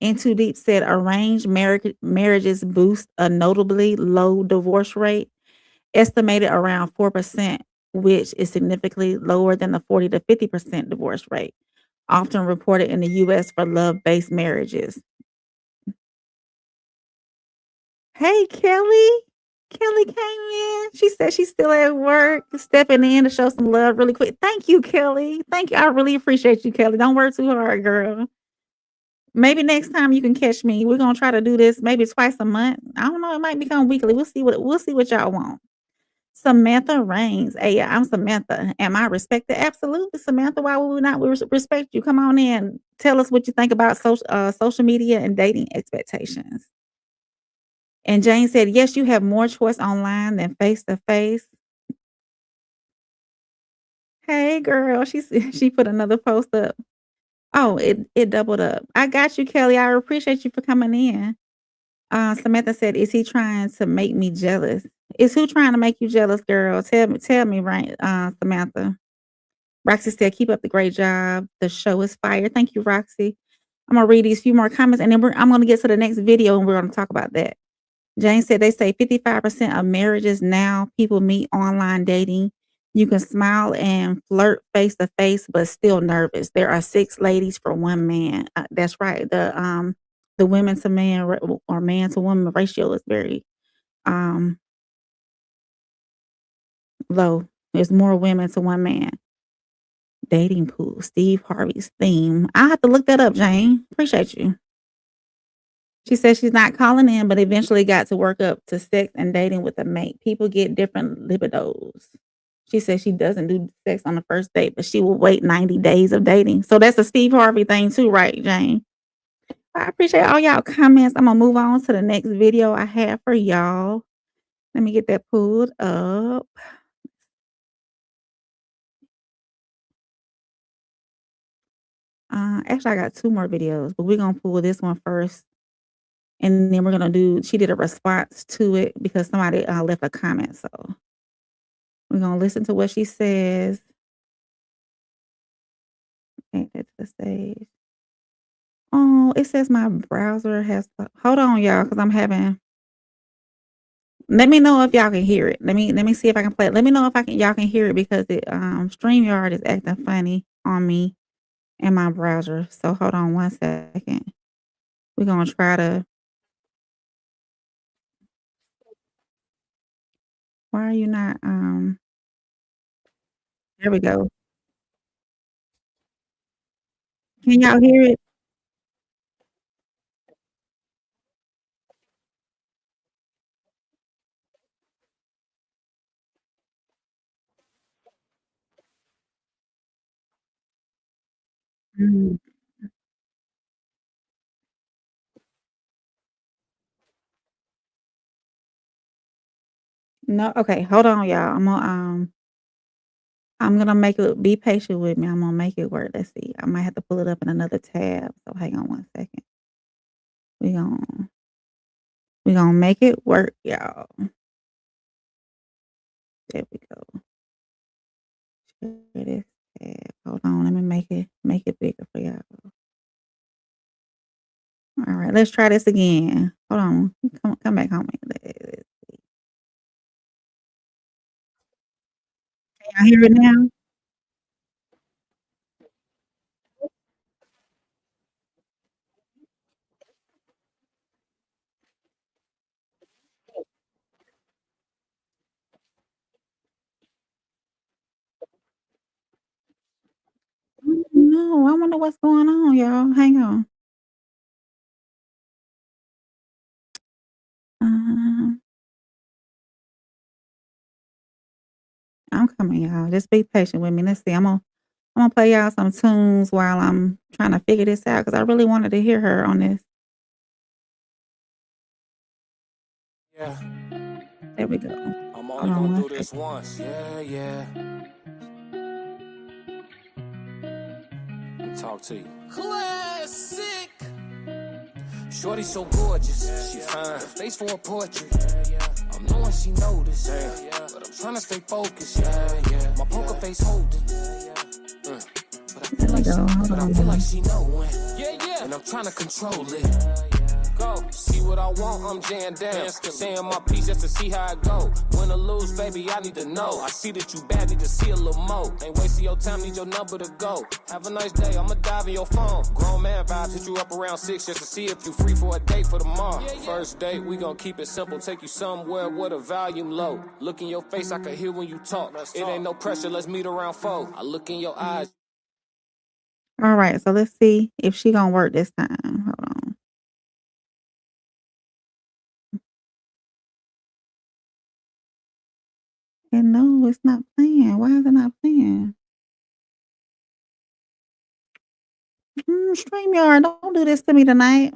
And Too Deep said arranged marriages boost a notably low divorce rate, estimated around 4%, which is significantly lower than the 40 to 50% divorce rate, often reported in the U.S. for love-based marriages. Hey, Kelly. Kelly came in. She said she's still at work, stepping in to show some love really quick. Thank you, Kelly. Thank you. I really appreciate you, Kelly. Don't work too hard, girl. Maybe next time you can catch me. We're gonna try to do this maybe twice a month. I don't know. It might become weekly. We'll see what y'all want. Samantha Reigns. Hey, I'm Samantha. Am I respected? Absolutely, Samantha. Why would we not respect you? Come on in. Tell us what you think about social media and dating expectations. And Jane said, "Yes, you have more choice online than face to face." Hey, girl, she said she put another post up. Oh, it doubled up. I got you, Kelly. I appreciate you for coming in. Samantha said, "Is he trying to make me jealous?" Is who trying to make you jealous, girl? Tell me, right, Samantha. Roxy said, "Keep up the great job. The show is fire." Thank you, Roxy. I'm gonna read these few more comments, and then I'm gonna get to the next video, and we're gonna talk about that. Jane said they say 55% of marriages now people meet online dating. You can smile and flirt face to face, but still nervous. There are 6 ladies for 1 man. That's right. The women to man or man to woman ratio is very um low. There's more women to 1 man. Dating pool, Steve Harvey's theme. I have to look that up, Jane. Appreciate you. She says she's not calling in, but eventually got to work up to sex and dating with a mate. People get different libidos. She says she doesn't do sex on the first date, but she will wait 90 days of dating. So that's a Steve Harvey thing too, right, Jane? I appreciate all y'all comments. I'm gonna move on to the next video I have for y'all. Let me get that pulled up. Actually, I got 2 more videos, but we're gonna pull this one first. And then we're gonna do she did a response to it because somebody, left a comment, so we're gonna listen to what she says. Add that to the stage. Oh, it says my browser has hold on, y'all, because I'm having let me know if y'all can hear it. Let me see if I can play it. Let me know if y'all can hear it because it, StreamYard is acting funny on me and my browser. So hold on 1 second. We're gonna try to why are you not, there we go. Can y'all hear it? Mm. No, okay, hold on, y'all. I'm gonna make it be patient with me. I'm gonna make it work. Let's see. I might have to pull it up in another tab. So hang on 1 second. We gon' we gonna make it work, y'all. There we go. Share this tab. Hold on, let me make it bigger for y'all. All right, let's try this again. Hold on. Come back home. Let's see. Can y'all hear it now? No, I wonder what's going on, y'all. Hang on. Um, I'm coming, y'all. Just be patient with me. Let's see. I'm gonna play y'all some tunes while I'm trying to figure this out because I really wanted to hear her on this. Yeah, There we go. I'm Hold only on gonna 1 do this second. once. Yeah. Let me talk to you. Classic. Shorty so gorgeous, she fine. Her face for a portrait. I'm knowing she noticed, but I'm trying to stay focused. My poker face holding. But I There feel we like go. she, Hold but I on, feel y'all. like she knowing. And I'm trying to control it. Go, see what I want, I'm jammed down. Saying my piece just to see how it go. Win or lose, baby, I need to know. I see that you bad, need to see a little more. Ain't wasting your time, need your number to go. Have a nice day, I'ma dive in your phone. Grown man vibes, hit you up around 6 just to see if you free for a date for tomorrow. First date, we gon' keep it simple, take you somewhere with a volume low. Look in your face, I can hear when you talk. It ain't no pressure, let's meet around 4. I look in your eyes. All right, so let's see if she gonna work this time. Hold on. And no, it's not playing. Why is it not playing? StreamYard, don't do this to me tonight.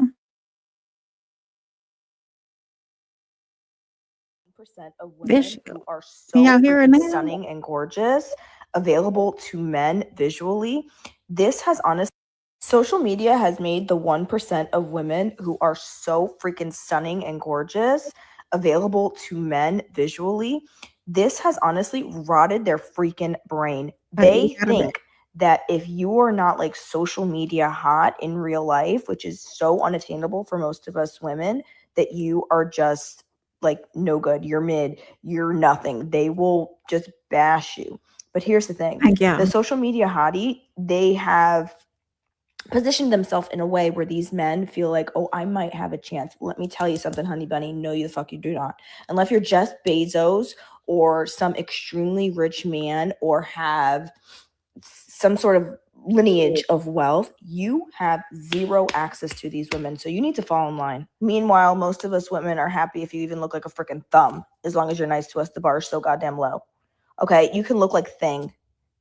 of There women she go. who are Can y'all so hear her freaking now? stunning and gorgeous, available to men visually. This has honestly, social media has made the 1% of women who are so freaking stunning and gorgeous available to men visually. This has honestly rotted their freaking brain. They think that if you are not like social media hot in real life, which is so unattainable for most of us women, that you are just like no good, you're mid, you're nothing. They will just bash you. But here's the thing. The social media hottie, they have positioned themselves in a way where these men feel like, oh, I might have a chance. Let me tell you something, honey bunny. No, you the fuck you do not. Unless you're Jeff Bezos or some extremely rich man or have some sort of lineage of wealth, you have zero access to these women. So you need to fall in line. Meanwhile, most of us women are happy if you even look like a freaking thumb. As long as you're nice to us, the bar is so goddamn low. Okay, you can look like thing.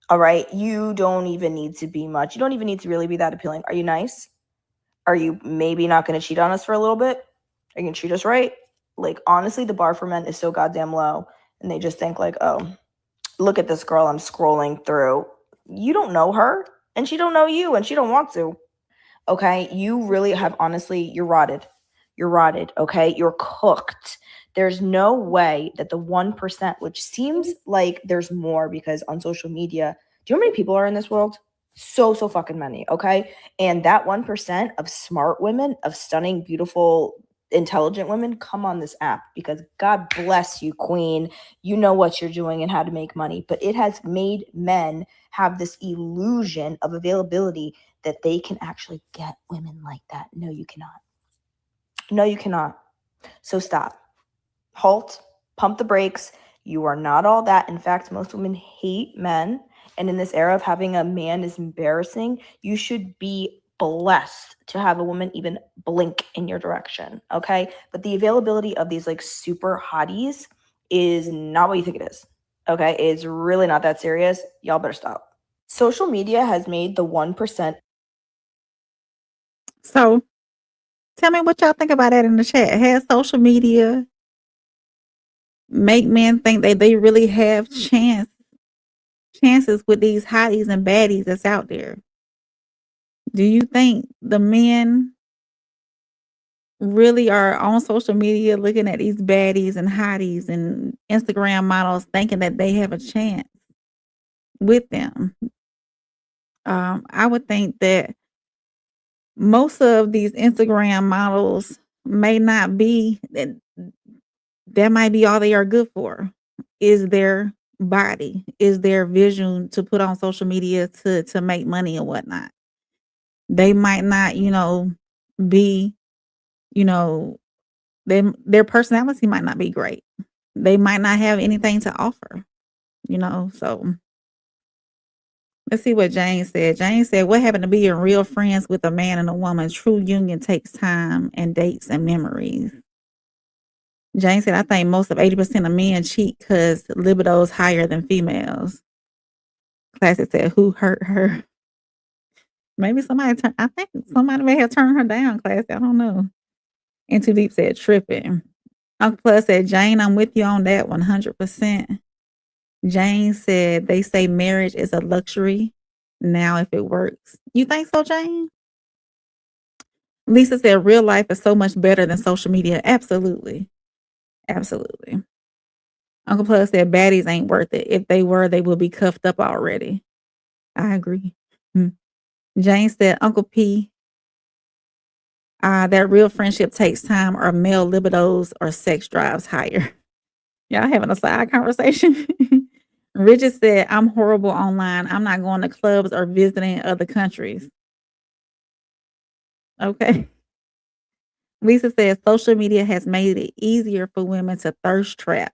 All right, you don't even need to be much. You don't even need to really be that appealing. Are you nice? Are you maybe not going to cheat on us for a little bit? Are you going to treat us right? Like, honestly, the bar for men is so goddamn low. And they just think like, oh, look at this girl I'm scrolling through. You don't know her, and she don't know you, and she don't want to. Okay, you really have, honestly, you're rotted. You're rotted, okay? You're cooked. There's no way that the 1%, which seems like there's more because on social media, do you know how many people are in this world? So fucking many, okay? And that 1% of smart women, of stunning, beautiful, intelligent women come on this app because God bless you, queen. You know what you're doing and how to make money. But it has made men have this illusion of availability that they can actually get women like that. No, you cannot. No, you cannot. So stop. Halt. Pump the brakes. You are not all that. In fact, most women hate men. And in this era of having a man is embarrassing, you should be blessed to have a woman even blink in your direction. Okay. But the availability of these like super hotties is not what you think it is. Okay. It's really not that serious. Y'all better stop. Social media has made the 1%. So tell me what y'all think about that in the chat. Has social media make men think that they really have chances with these hotties and baddies that's out there? Do you think the men really are on social media looking at these baddies and hotties and Instagram models thinking that they have a chance with them? I would think that most of these Instagram models may not be that might be all they are good for, is their body, is their vision to put on social media to make money and whatnot. They might not, be, their personality might not be great. They might not have anything to offer, so let's see what Jane said. Jane said, what happened to being real friends with a man and a woman? True union takes time and dates and memories. Jane said, I think most of 80% of men cheat because libido is higher than females. Classic said, who hurt her? Maybe I think somebody may have turned her down, Classic. I don't know. And Too Deep said, tripping. Uncle Plus said, Jane, I'm with you on that 100%. Jane said, they say marriage is a luxury now if it works. You think so, Jane? Lisa said, real life is so much better than social media. Absolutely. Absolutely. Uncle Plus said, baddies ain't worth it. If they were, they would be cuffed up already. I agree. Jane said, Uncle P, that real friendship takes time, or male libidos or sex drives higher. Y'all having a side conversation? Richard said, I'm horrible online. I'm not going to clubs or visiting other countries. Okay. Lisa says, social media has made it easier for women to thirst trap.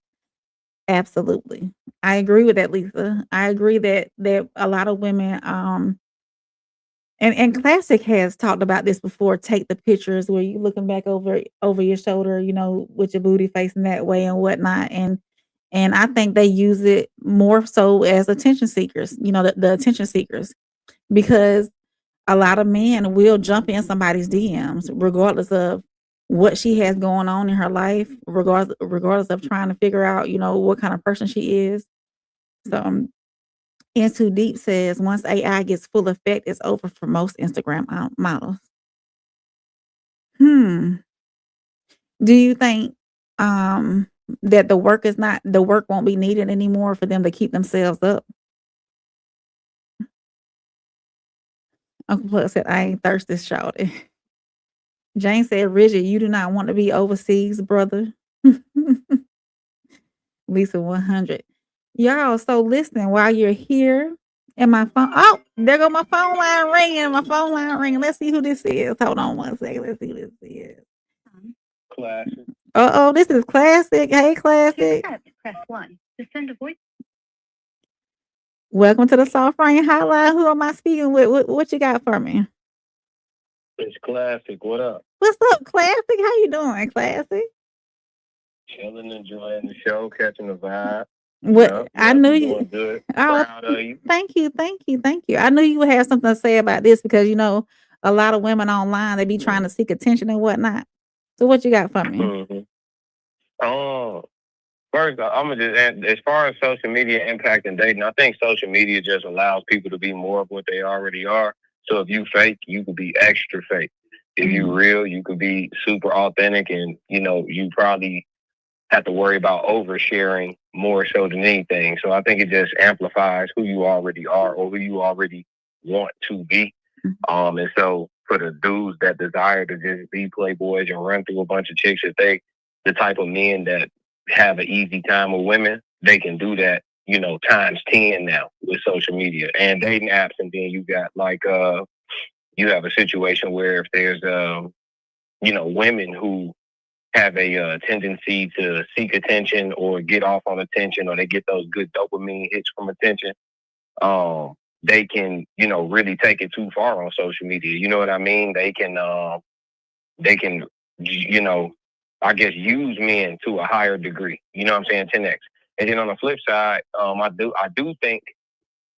Absolutely. I agree with that, Lisa. I agree that a lot of women, and Classic has talked about this before, take the pictures where you're looking back over your shoulder, with your booty facing that way and whatnot. And I think they use it more so as attention seekers, the attention seekers, because a lot of men will jump in somebody's DMs regardless of what she has going on in her life, regardless of trying to figure out, what kind of person she is. So, Into Deep says once AI gets full effect, it's over for most Instagram models. Do you think that the work won't be needed anymore for them to keep themselves up? Uncle Plug said, I ain't thirsty, shouted. Jane said, Rigid, you do not want to be overseas, brother. Lisa 100. Y'all, so listen, while you're here, and my phone, oh, there go my phone line ringing. Let's see who this is. Hold on one second. Let's see who this is. Classic. Uh-oh, this is Classic. Hey, Classic. Press 1 to send a voice. Welcome to the Soft Reign Hotline. Who am I speaking with? What you got for me? It's Classic. What up? What's up, Classic? How you doing, Classic? Chilling, enjoying the show, catching the vibe. What I knew you doing good. Oh, Proud of you. thank you. I knew you would have something to say about this because a lot of women online, they be trying to seek attention and whatnot. So what you got for me? First, I'm gonna just, as far as social media impacting dating, I think social media just allows people to be more of what they already are. So if you fake, you could be extra fake. If you real, you could be super authentic, and you probably have to worry about oversharing more so than anything. So I think it just amplifies who you already are or who you already want to be. And so for the dudes that desire to just be playboys and run through a bunch of chicks, if they the type of men that have an easy time with women, they can do that, times 10 now with social media and dating apps. And then you got you have a situation where if there's women who have a tendency to seek attention or get off on attention, or they get those good dopamine hits from attention, they can, really take it too far on social media. You know what I mean? They can, I guess, use men to a higher degree. You know what I'm saying? 10x. And then on the flip side, I do think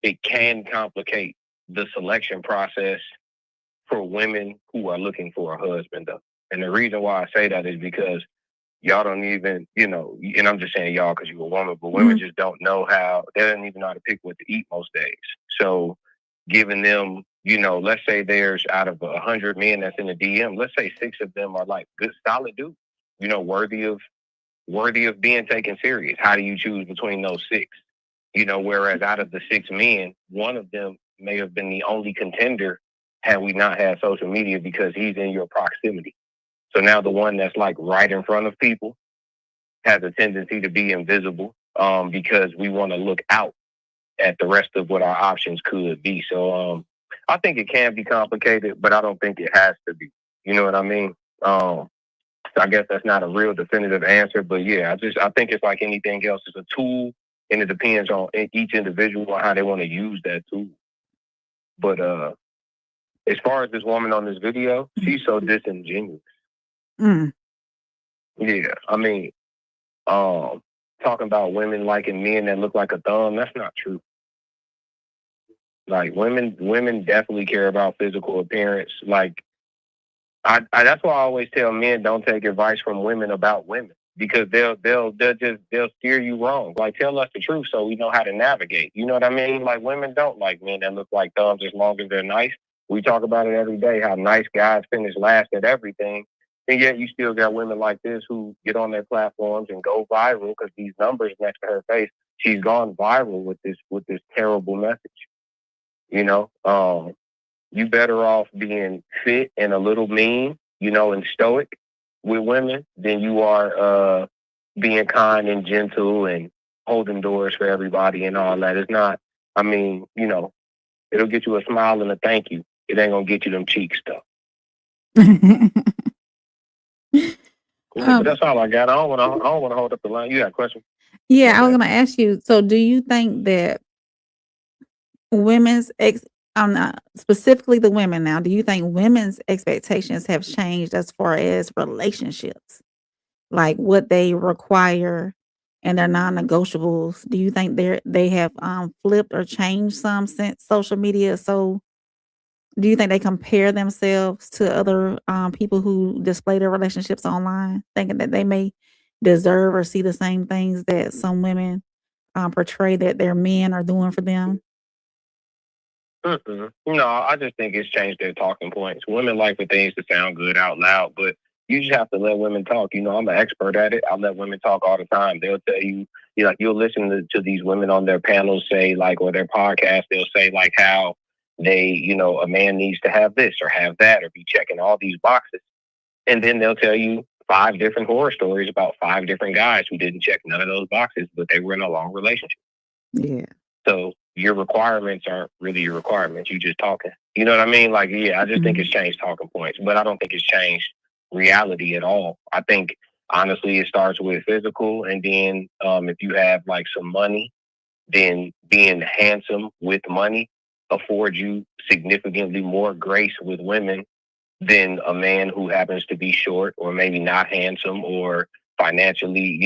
it can complicate the selection process for women who are looking for a husband, though. And the reason why I say that is because y'all don't even, and I'm just saying y'all because you're a woman, but women just don't know they don't even know how to pick what to eat most days. So giving them, let's say there's out of 100 men that's in the DM, let's say 6 of them are like good, solid dudes, worthy of being taken serious. How do you choose between those 6? Whereas out of the 6 men, one of them may have been the only contender had we not had social media because he's in your proximity. So now the one that's like right in front of people has a tendency to be invisible because we want to look out at the rest of what our options could be. So I think it can be complicated, but I don't think it has to be. You know what I mean? So I guess that's not a real definitive answer, but yeah, I think it's like anything else. It's a tool, and it depends on each individual and how they want to use that tool. But as far as this woman on this video, she's so disingenuous. Yeah, I mean, talking about women liking men that look like a thumb, that's not true. Like women definitely care about physical appearance. Like that's why I always tell men don't take advice from women about women because they'll steer you wrong. Like tell us the truth so we know how to navigate. You know what I mean? Like women don't like men that look like thumbs as long as they're nice. We talk about it every day, how nice guys finish last at everything. And yet you still got women like this who get on their platforms and go viral because these numbers next to her face, she's gone viral with this terrible message. You better off being fit and a little mean, and stoic with women than you are being kind and gentle and holding doors for everybody and all that. It's not, it'll get you a smile and a thank you. It ain't gonna get you them cheeks though. But that's all I got. I don't want to hold up the line. You got a question? Yeah, I was gonna ask you. So, do you think that specifically the women now? Do you think women's expectations have changed as far as relationships, like what they require and their non-negotiables? Do you think they have flipped or changed some since social media is so Do you think they compare themselves to other people who display their relationships online, thinking that they may deserve or see the same things that some women portray that their men are doing for them? No, I just think it's changed their talking points. Women like for things to sound good out loud, but you just have to let women talk. You know, I'm an expert at it. I let women talk all the time. They'll tell you, like, you'll listen to these women on their panels say, like, or their podcast, they'll say, like, how they, a man needs to have this or have that or be checking all these boxes. And then they'll tell you 5 different horror stories about 5 different guys who didn't check none of those boxes, but they were in a long relationship. Yeah. So your requirements aren't really your requirements. You just talking. You know what I mean? Like, yeah, I just think it's changed talking points, but I don't think it's changed reality at all. I think honestly it starts with physical, and then if you have like some money, then being handsome with money affords you significantly more grace with women than a man who happens to be short or maybe not handsome or financially,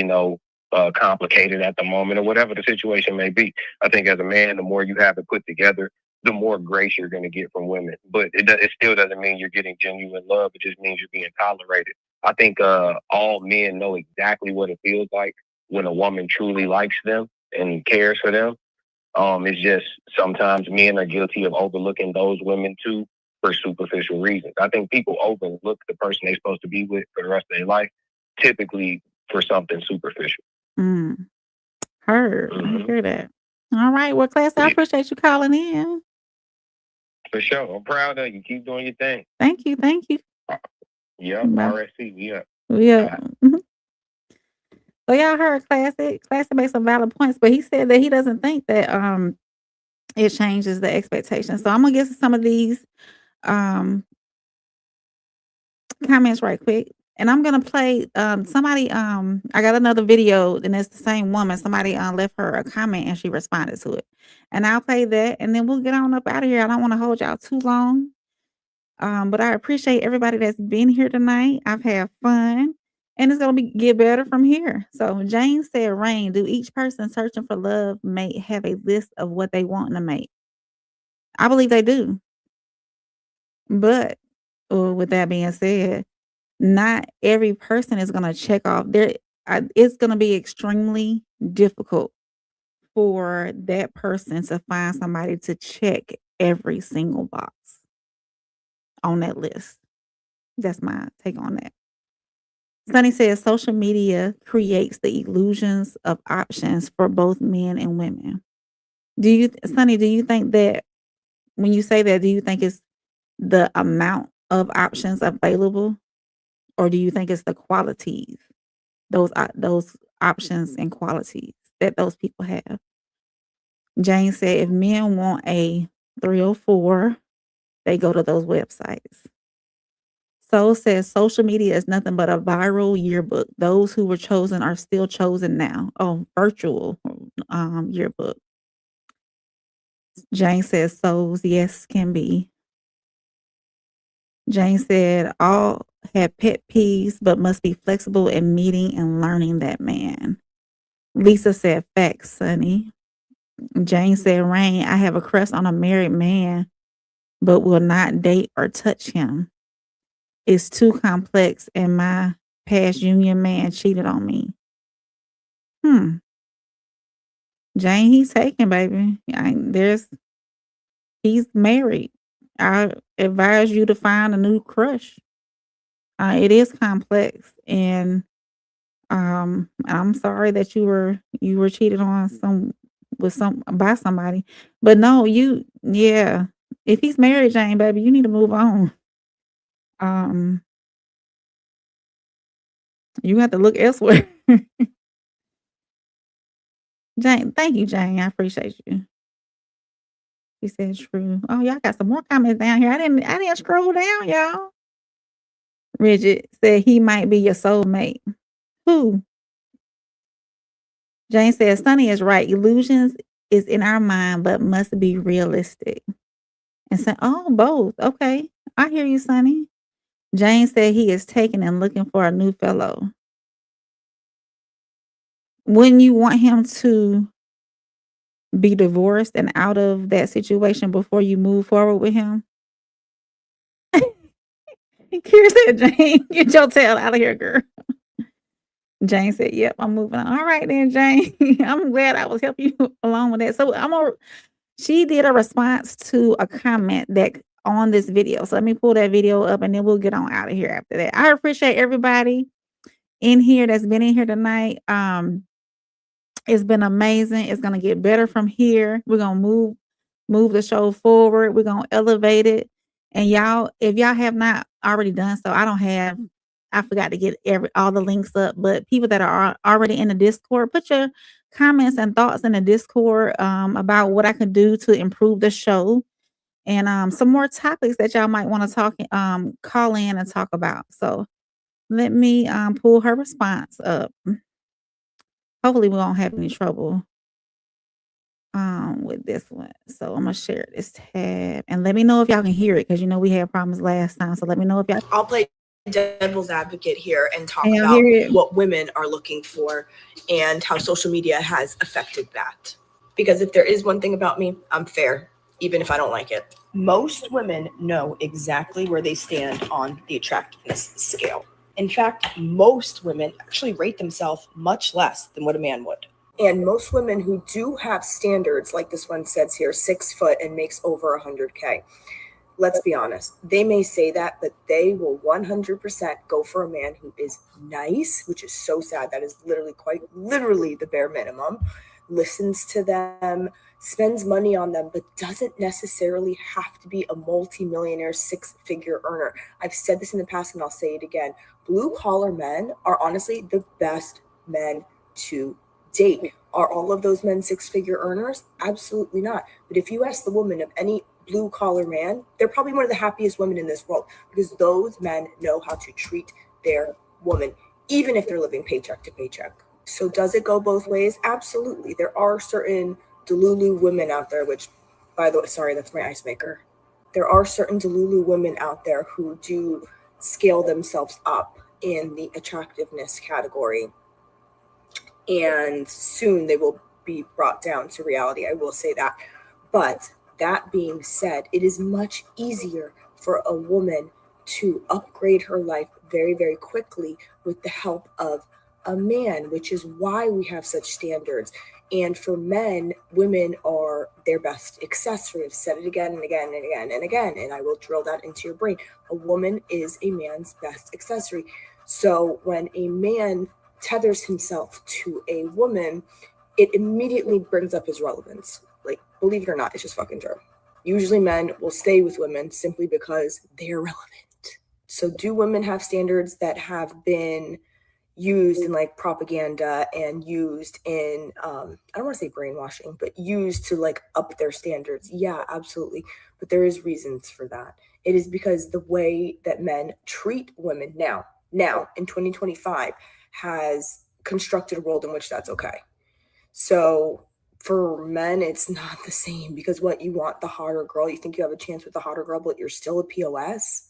complicated at the moment or whatever the situation may be. I think as a man, the more you have it put together, the more grace you're going to get from women. But it still doesn't mean you're getting genuine love. It just means you're being tolerated. I think all men know exactly what it feels like when a woman truly likes them and cares for them. It's just sometimes men are guilty of overlooking those women too for superficial reasons. I think people overlook the person they're supposed to be with for the rest of their life, typically for something superficial. Heard. I hear that. All right. Well, class, I appreciate you calling in. For sure. I'm proud of you. Keep doing your thing. Thank you. Thank you. Yep. RSC. Yeah. Yeah. So y'all heard Classic. Classic made some valid points, but he said that he doesn't think that it changes the expectation. So I'm gonna get to some of these comments right quick. And I'm gonna play somebody I got another video, and it's the same woman. Somebody left her a comment and she responded to it. And I'll play that and then we'll get on up out of here. I don't want to hold y'all too long. But I appreciate everybody that's been here tonight. I've had fun. And it's gonna get better from here. So Jane said, Rain, do each person searching for love may have a list of what they want in a mate? I believe they do. But with that being said, not every person is gonna check off there. It's gonna be extremely difficult for that person to find somebody to check every single box on that list. That's my take on that. Sunny says social media creates the illusions of options for both men and women. Sunny, do you think that when you say that, do you think it's the amount of options available, or do you think it's the qualities, those options and qualities that those people have? Jane said if men want a 304, they go to those websites. Soul says social media is nothing but a viral yearbook. Those who were chosen are still chosen now. Oh, virtual yearbook. Jane says souls, yes, can be. Jane said all have pet peeves, but must be flexible in meeting and learning that man. Lisa said facts, Sunny. Jane said, Rain, I have a crush on a married man, but will not date or touch him. It's too complex, and my past union man cheated on me. Jane, he's taken, baby. He's married. I advise you to find a new crush. It is complex, and I'm sorry that you were cheated on by somebody. But no, if he's married, Jane, baby, you need to move on. You have to look elsewhere. Jane, thank you, Jane. I appreciate you. He said true. Oh, y'all got some more comments down here. I didn't scroll down, y'all. Bridget said he might be your soulmate. Who? Jane says Sunny is right. Illusions is in our mind, but must be realistic. And say, oh, both. Okay. I hear you, Sunny. Jane said he is taken and looking for a new fellow. Wouldn't you want him to be divorced and out of that situation before you move forward with him? Kira said, Jane, get your tail out of here, girl. Jane said, yep, I'm moving on. All right then, Jane. I'm glad I was helping you along with that. So she did a response to a comment that on this video. So let me pull that video up and then we'll get on out of here after that. I appreciate everybody in here that's been in here tonight. It's been amazing. It's gonna get better from here. We're gonna move the show forward. We're gonna elevate it. And y'all, if y'all have not already done so, I forgot to get all the links up, but people that are already in the Discord, put your comments and thoughts in the Discord about what I could do to improve the show and some more topics that y'all might want to call in and talk about. So let me pull her response up. Hopefully we won't have any trouble with this one. So I'm gonna share this tab and let me know if y'all can hear it because we had problems last time. So let me know if y'all. I'll play devil's advocate here and talk about what women are looking for and how social media has affected that. Because if there is one thing about me, I'm fair, even if I don't like it. Most women know exactly where they stand on the attractiveness scale. In fact, most women actually rate themselves much less than what a man would. And most women who do have standards, like this one says here, 6 foot and makes over 100K. Let's be honest. They may say that, but they will 100% go for a man who is nice, which is so sad. That is quite literally the bare minimum. Listens to them, spends money on them, but doesn't necessarily have to be a multi-millionaire 6-figure earner. I've said this in the past and I'll say it again. Blue-collar men are honestly the best men to date. Are all of those men 6-figure earners? Absolutely not. But if you ask the woman of any blue-collar man, they're probably one of the happiest women in this world because those men know how to treat their woman, even if they're living paycheck to paycheck. So does it go both ways? Absolutely. There are certain Delulu women out there, which, by the way, sorry, that's my ice maker. There are certain Delulu women out there who do scale themselves up in the attractiveness category. And soon they will be brought down to reality. I will say that. But that being said, it is much easier for a woman to upgrade her life very, very quickly with the help of a man, which is why we have such standards. And for men, women are their best accessory. I've said it again and again and again and again, and I will drill that into your brain. A woman is a man's best accessory. So when a man tethers himself to a woman, it immediately brings up his relevance. Like, believe it or not, it's just fucking true. Usually men will stay with women simply because they're relevant. So do women have standards that have been used in like propaganda and used in, I don't want to say brainwashing, but used to like up their standards? Yeah, absolutely. But there is reasons for that. It is because the way that men treat women now in 2025 has constructed a world in which that's okay. So for men, it's not the same because what you want, the hotter girl, you think you have a chance with the hotter girl, but you're still a POS.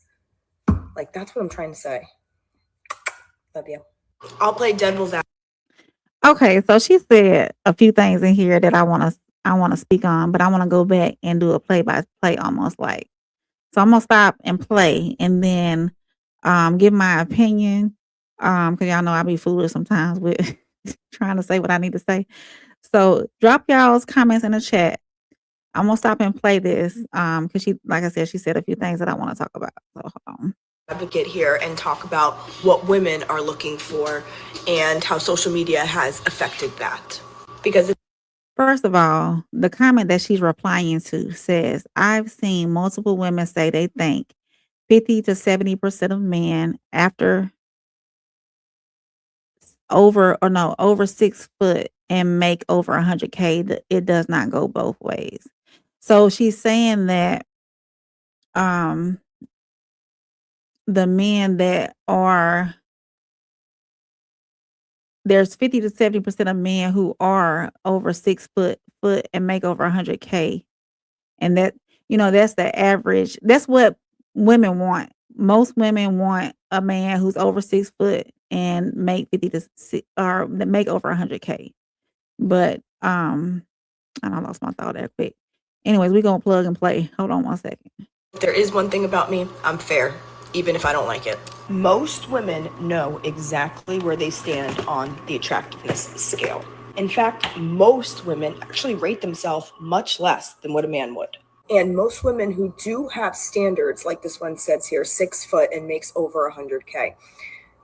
Like, that's what I'm trying to say. Love you. I'll play devil's advocate. Okay, so she said a few things in here that I want to speak on, but I want to go back and do a play-by-play almost like. So I'm gonna stop and play and then give my opinion. Because y'all know I be foolish sometimes with trying to say what I need to say. So drop y'all's comments in the chat. I'm gonna stop and play this because she, like I said, she said a few things that I want to talk about. So hold on. Advocate here and talk about what women are looking for and how social media has affected that. Because first of all, the comment that she's replying to says, I've seen multiple women say they think 50 to 70% of men after over 6 foot and make over 100K, it does not go both ways. So she's saying that the men that are, there's 50 to 70% of men who are over 6 foot and make over 100K. And that, that's the average. That's what women want. Most women want a man who's over 6 foot and make 50 to 6 or make over 100K. But I lost my thought that quick. Anyways, we're gonna plug and play. Hold on one second. There is one thing about me, I'm fair, even if I don't like it. Most women know exactly where they stand on the attractiveness scale. In fact, most women actually rate themselves much less than what a man would. And most women who do have standards, like this one says here, 6 foot and makes over 100K.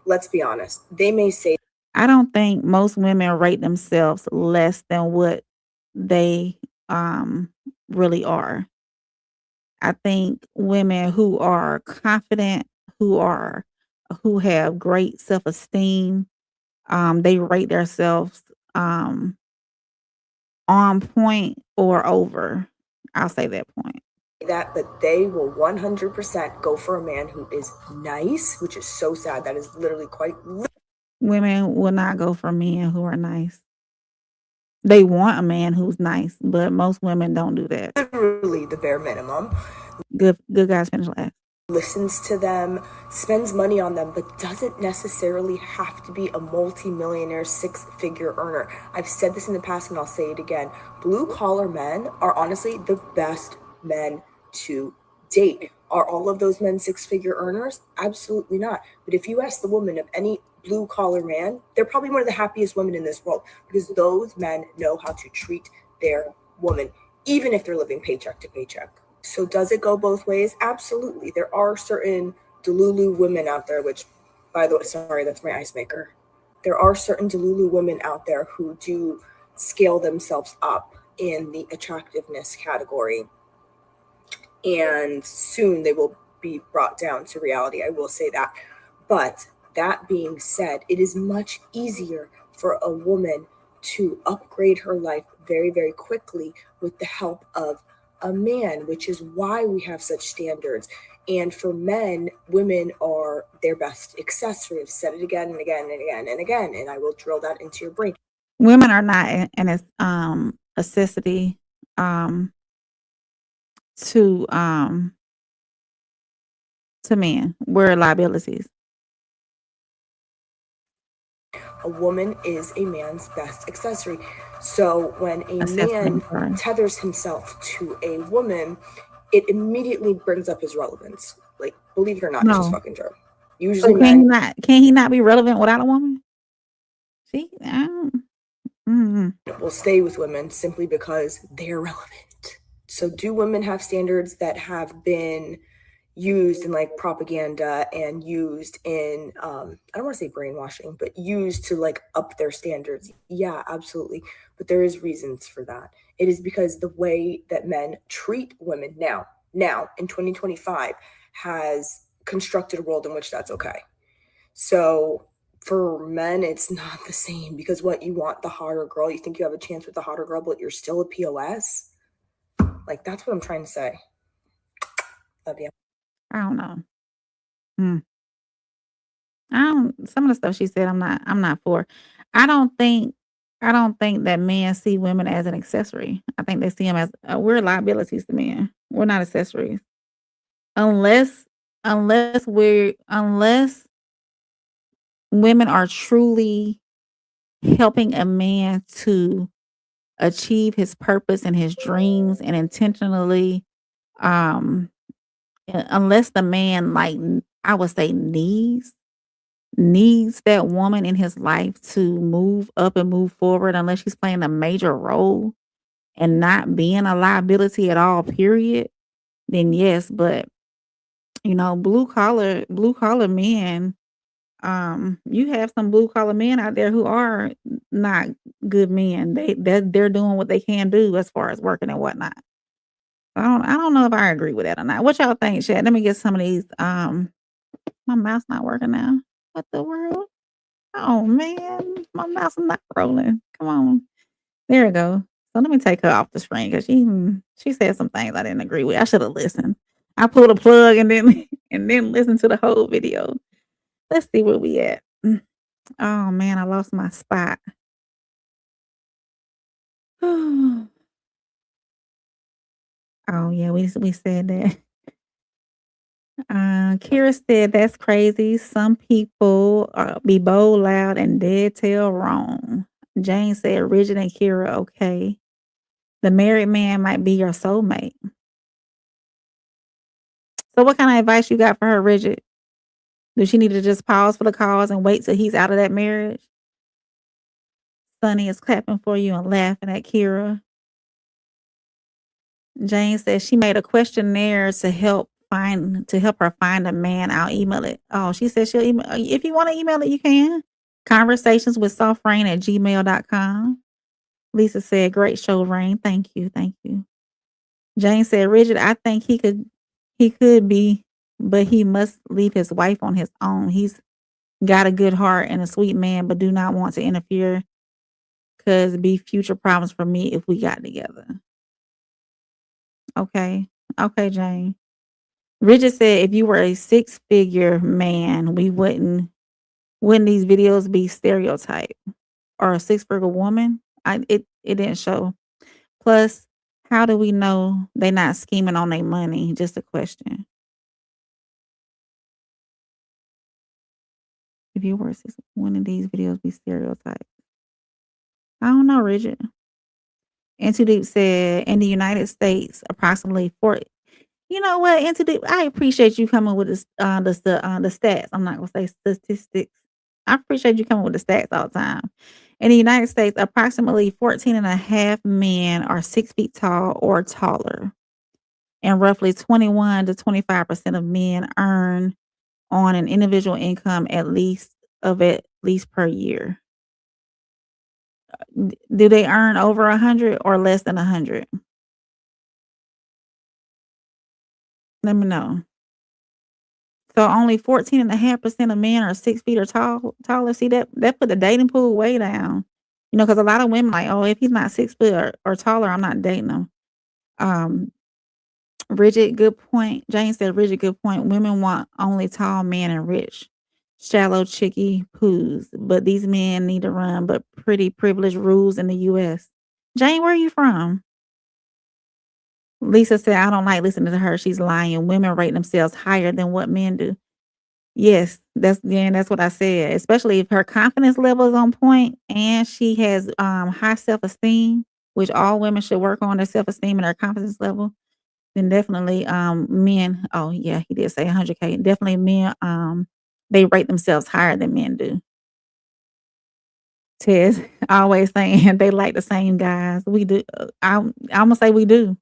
Let's be honest. They may say, I don't think most women rate themselves less than what they really are. I think women who are confident, who have great self-esteem, they rate themselves on point or over. I'll say that point. that, but they will 100% go for a man who is nice, which is so sad. That is literally quite Women will not go for men who are nice. They want a man who's nice, but most women don't do that. literally the bare minimum. Good guys finish last. Listens to them, spends money on them, but doesn't necessarily have to be a multi-millionaire 6-figure earner. I've said this in the past and I'll say it again. Blue-collar men are honestly the best men to date. Are all of those men 6-figure earners? Absolutely not. But if you ask the woman of any blue-collar man, they're probably one of the happiest women in this world because those men know how to treat their woman, even if they're living paycheck to paycheck. So does it go both ways? Absolutely. There are certain Delulu women out there, which, by the way, sorry, that's my ice maker. There are certain Delulu women out there who do scale themselves up in the attractiveness category. And soon they will be brought down to reality. I will say that. But that being said, it is much easier for a woman to upgrade her life very, very quickly with the help of a man, which is why we have such standards. And for men, women are their best accessory. I've said it again and again and again and again, and I will drill that into your brain. Women are not an necessity to men. We're liabilities. A woman is a man's best accessory. So when a man tethers himself to a woman, it immediately brings up his relevance. Like, believe it or not, it's just fucking true. Usually, can he not be relevant without a woman? See, will stay with women simply because they're relevant. So, do women have standards that have been used in like propaganda and used in I don't want to say brainwashing, but used to like up their standards? Yeah, absolutely. But there is reasons for that. It is because the way that men treat women now in 2025 has constructed a world in which that's okay. So for men, it's not the same because what you want the hotter girl, you think you have a chance with the hotter girl, but you're still a POS. Like, that's what I'm trying to say. Love you. I don't know. Some of the stuff she said I'm not for. I don't think that men see women as an accessory. I think they see them as we're liabilities to men. We're not accessories. Unless women are truly helping a man to achieve his purpose and his dreams and intentionally unless the man, like, I would say needs that woman in his life to move up and move forward, unless she's playing a major role and not being a liability at all, period, then yes. But blue collar men, you have some blue collar men out there who are not good men. They're doing what they can do as far as working and whatnot. I don't know if I agree with that or not. What y'all think, Chad? Let me get some of these. My mouse not working now. What the world? Oh man, my mouse is not rolling. Come on. There we go. So let me take her off the screen because she said some things I didn't agree with. I should have listened. I pulled a plug and then listened to the whole video. Let's see where we at. Oh man, I lost my spot. Oh yeah, we said that. Kira said that's crazy. Some people be bold, loud, and dead tail wrong. Jane said rigid and Kira, okay. The married man might be your soulmate. So what kind of advice you got for her, Rigid? Do she need to just pause for the calls and wait till he's out of that marriage? Sonny is clapping for you and laughing at Kira. Jane says she made a questionnaire to help her find a man. I'll email it. Oh, she said she'll email. If you want to email it, you can. Conversations with softrain@gmail.com. Lisa said, great show, Rain. Thank you. Thank you. Jane said, Rigid, I think he could be, but he must leave his wife on his own. He's got a good heart and a sweet man, but do not want to interfere because be future problems for me if we got together. Okay. Okay, Jane. Rigid said, if you were a 6-figure man, wouldn't these videos be stereotyped? Or a 6-figure woman? It didn't show. Plus, how do we know they not scheming on their money? Just a question. If you were one of these videos be stereotyped. I don't know, Rigid. And Too Deep said, in the United States, approximately 40. You know what, Into Deep, I appreciate you coming with the stats. I'm not gonna say statistics. I appreciate you coming with the stats all the time. In the United States, approximately 14.5 men are 6 feet tall or taller, and roughly 21 to 25% of men earn on an individual income at least per year. Do they earn over 100 or less than 100? Let me know. So only 14.5% of men are 6 feet or taller. See, that put the dating pool way down. You know, because a lot of women like, oh, if he's not 6 foot or taller, I'm not dating him. Rigid, good point. Jane said, Rigid, good point. Women want only tall men and rich, shallow chicky poos. But these men need to run but pretty privileged rules in the U.S. Jane, where are you from? Lisa said, I don't like listening to her. She's lying. Women rate themselves higher than what men do. Yes, that's what I said. Especially if her confidence level is on point and she has high self-esteem, which all women should work on their self-esteem and their confidence level, then definitely men, oh yeah, he did say 100K. Definitely men they rate themselves higher than men do. Tez always saying they like the same guys. We do. I'm gonna say we do.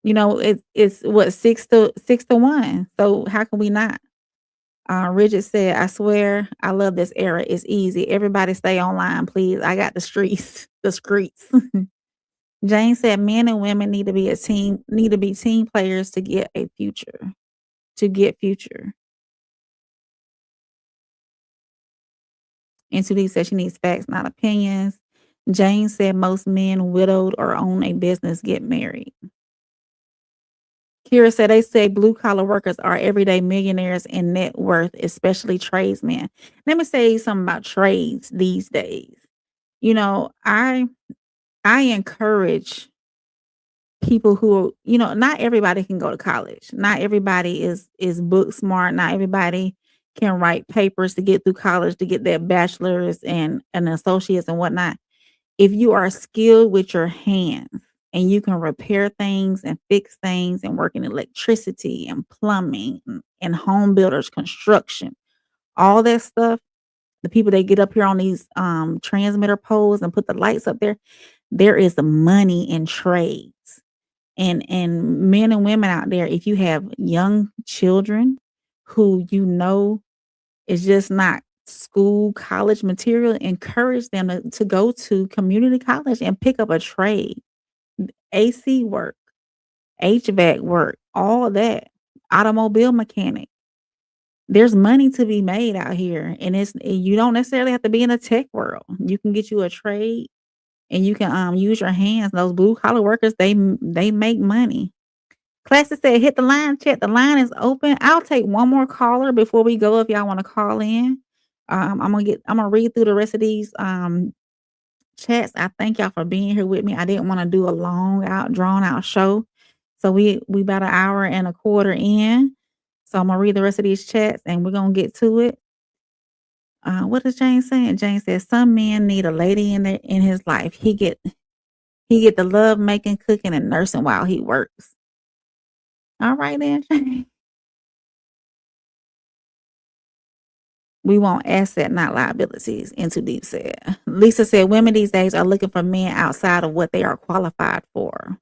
You know, it's what 6 to 1. So how can we not? Rigid said, I swear I love this era. It's easy. Everybody stay online, please. I got the streets, the streets. Jane said men and women need to be team players to get a future. To get future. And Sudie said she needs facts, not opinions. Jane said most men widowed or own a business get married. Kira said they say blue collar workers are everyday millionaires in net worth, especially tradesmen. Let me say something about trades these days. You know, I encourage people who, you know, not everybody can go to college. Not everybody is book smart. Not everybody can write papers to get through college, to get their bachelor's and associates and whatnot. If you are skilled with your hands and you can repair things and fix things and work in electricity and plumbing and home builders, construction, all that stuff, the people that get up here on these transmitter poles and put the lights up there is the money in trades. And men and women out there, if you have young children who you know is just not school, college material, encourage them to go to community college and pick up a trade. AC work, HVAC work, all of that, automobile mechanic. There's money to be made out here, and you don't necessarily have to be in a tech world. You can get you a trade, and you can use your hands. Those blue collar workers, they make money. Classic said, hit the line, chat. The line is open. I'll take one more caller before we go if y'all want to call in. I'm gonna read through the rest of these chats. I thank y'all for being here with me. I didn't want to do a long drawn out show. So we about an hour and a quarter in. So I'm gonna read the rest of these chats and we're gonna get to it. What is Jane saying? Jane says some men need a lady in his life. He get the love making, cooking, and nursing while he works. All right then, Jane. We want asset, not liabilities. Into Deep said. Lisa said, women these days are looking for men outside of what they are qualified for.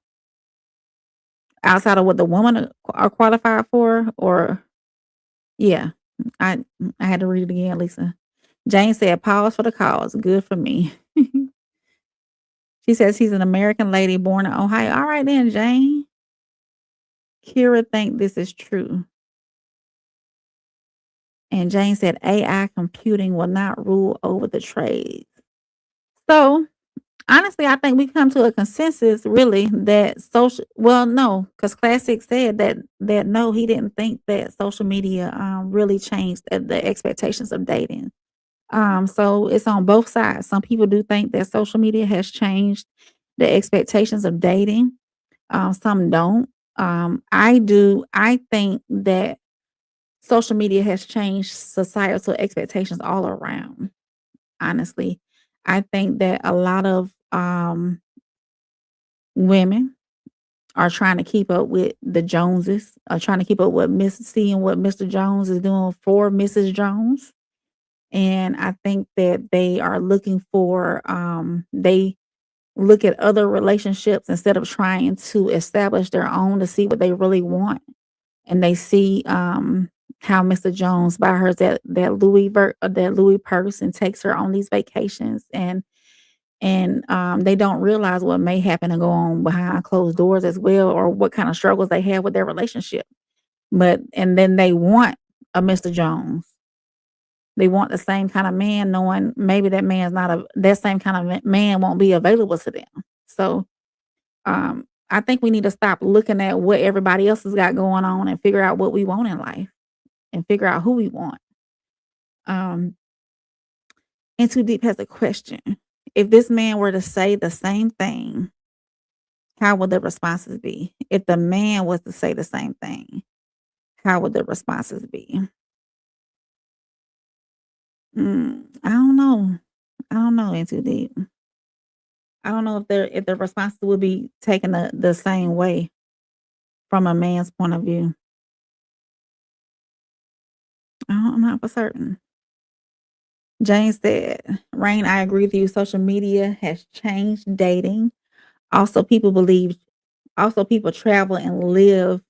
Outside of what the woman are qualified for, or yeah. I had to read it again, Lisa. Jane said, pause for the cause. Good for me. She says she's an American lady born in Ohio. All right then, Jane. Kira think this is true. And Jane said AI computing will not rule over the trades. So honestly, I think we come to a consensus really that no, because Classic said that no, he didn't think that social media really changed the expectations of dating. So it's on both sides. Some people do think that social media has changed the expectations of dating. Some don't. I think that social media has changed societal expectations all around. Honestly, I think that a lot of women are trying to keep up with the Joneses, are trying to keep up with seeing what Mr. Jones is doing for Mrs. Jones. And I think that they are looking for they look at other relationships instead of trying to establish their own to see what they really want. And they see how Mr. Jones buy her that Louis purse and takes her on these vacations, and they don't realize what may happen and go on behind closed doors as well, or what kind of struggles they have with their relationship. And then they want a Mr. Jones. They want the same kind of man, knowing maybe that same kind of man won't be available to them. So I think we need to stop looking at what everybody else has got going on and figure out what we want in life and figure out who we want. And Too Deep has a question. If this man were to say the same thing, how would the responses be? If the man was to say the same thing, how would the responses be? I don't know. I don't know, In Too Deep. I don't know if the responses would be taken the same way from a man's point of view. I'm not for certain. Jane said, Rain, I agree with you. Social media has changed dating. Also, people travel and live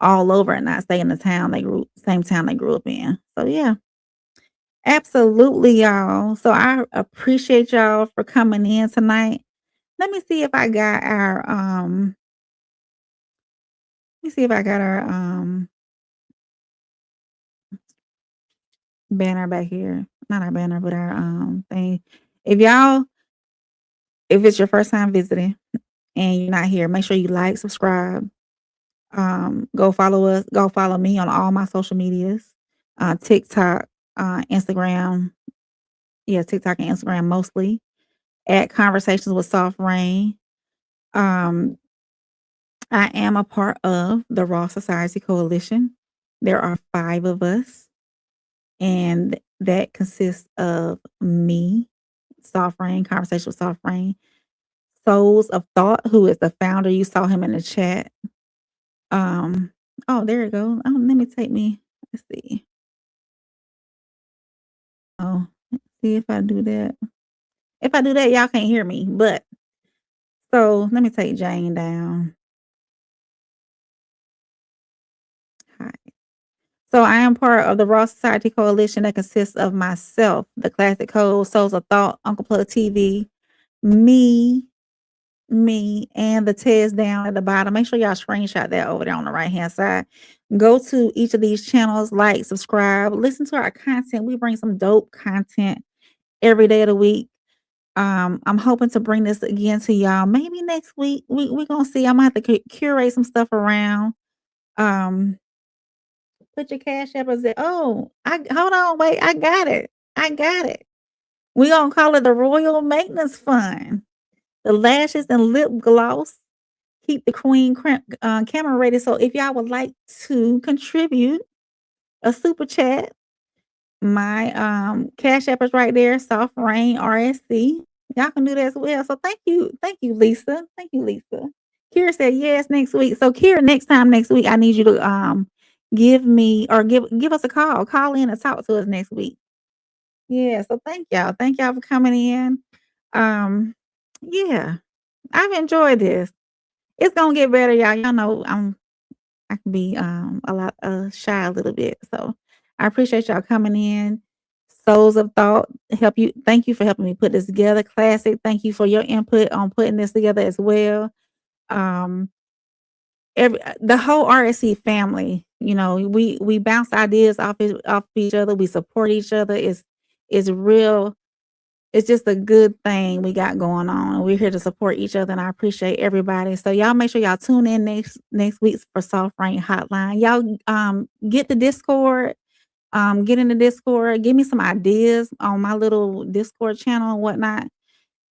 all over and not stay in the same town they grew up in. So yeah, absolutely, y'all. So I appreciate y'all for coming in tonight. Let me see if I got our banner back here. Not our banner, but our thing. If it's your first time visiting and you're not here, make sure you like, subscribe. Go follow us. Go follow me on all my social medias. TikTok, Instagram. Yeah, TikTok and Instagram mostly. At Conversations with Soft Reign. I am a part of the Raw Society Coalition. There are 5 of us, and that consists of me, Soft Reign, Conversation with Soft Reign, Souls of Thought, who is the founder. You saw him in the chat. Oh, there you go. Oh, let's see. Oh, let's see if I do that. If I do that, y'all can't hear me. But so let me take Jane down. Hi. So I am part of the Raw Society Coalition that consists of myself, the Classic Code, Souls of Thought, Uncle Plug TV, me, and the Tez down at the bottom. Make sure y'all screenshot that over there on the right-hand side. Go to each of these channels, like, subscribe, listen to our content. We bring some dope content every day of the week. I'm hoping to bring this again to y'all maybe next week. We're gonna see. I'm gonna have to curate some stuff around. Put your cash app as hold on, wait, I got it. We gonna call it the Royal Maintenance Fund. The lashes and lip gloss keep the queen camera ready. So if y'all would like to contribute a super chat, my cash app is right there, Soft Reign RSC. Y'all can do that as well. So thank you, Lisa. Thank you, Lisa. Kira said yes next week. So Kira, next week, I need you to give me or give us a call. Call in and talk to us next week. Yeah, so thank y'all. Thank y'all for coming in. Yeah, I've enjoyed this. It's gonna get better, y'all. Y'all know I can be a lot shy a little bit. So I appreciate y'all coming in. Souls of Thought thank you for helping me put this together. Classic, thank you for your input on putting this together as well. Um the whole RSC family, we bounce ideas off each other, we support each other. It's real. It's just a good thing we got going on. We're here to support each other, and I appreciate everybody. So y'all make sure y'all tune in next week for Soft Reign Hotline. Y'all get the Discord. Get in the Discord. Give me some ideas on my little Discord channel and whatnot.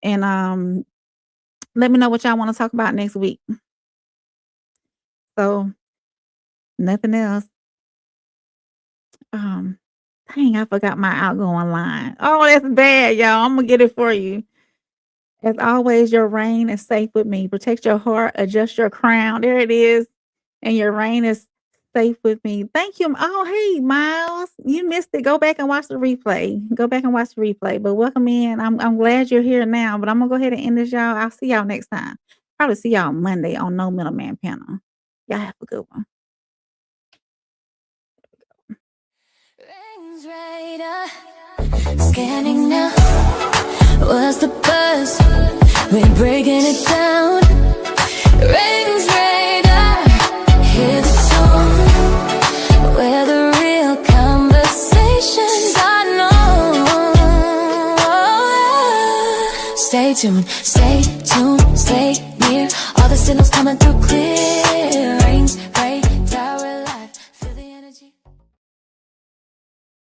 And let me know what y'all want to talk about next week. So nothing else. Dang, I forgot my outgoing line. Oh, that's bad, y'all. I'm gonna get it for you. As always, your reign is safe with me. Protect your heart, adjust your crown. There it is. And your reign is safe with me. Thank you. Oh, hey, Miles. You missed it. Go back and watch the replay. But welcome in. I'm glad you're here now. But I'm gonna go ahead and end this, y'all. I'll see y'all next time. Probably see y'all Monday on No Middleman Panel. Y'all have a good one. Rings radar, scanning now. What's the buzz? We're breaking it down. Rings radar, hear the tone. Where the real conversations are known. Stay tuned, stay near. All the signals coming through clear. Rings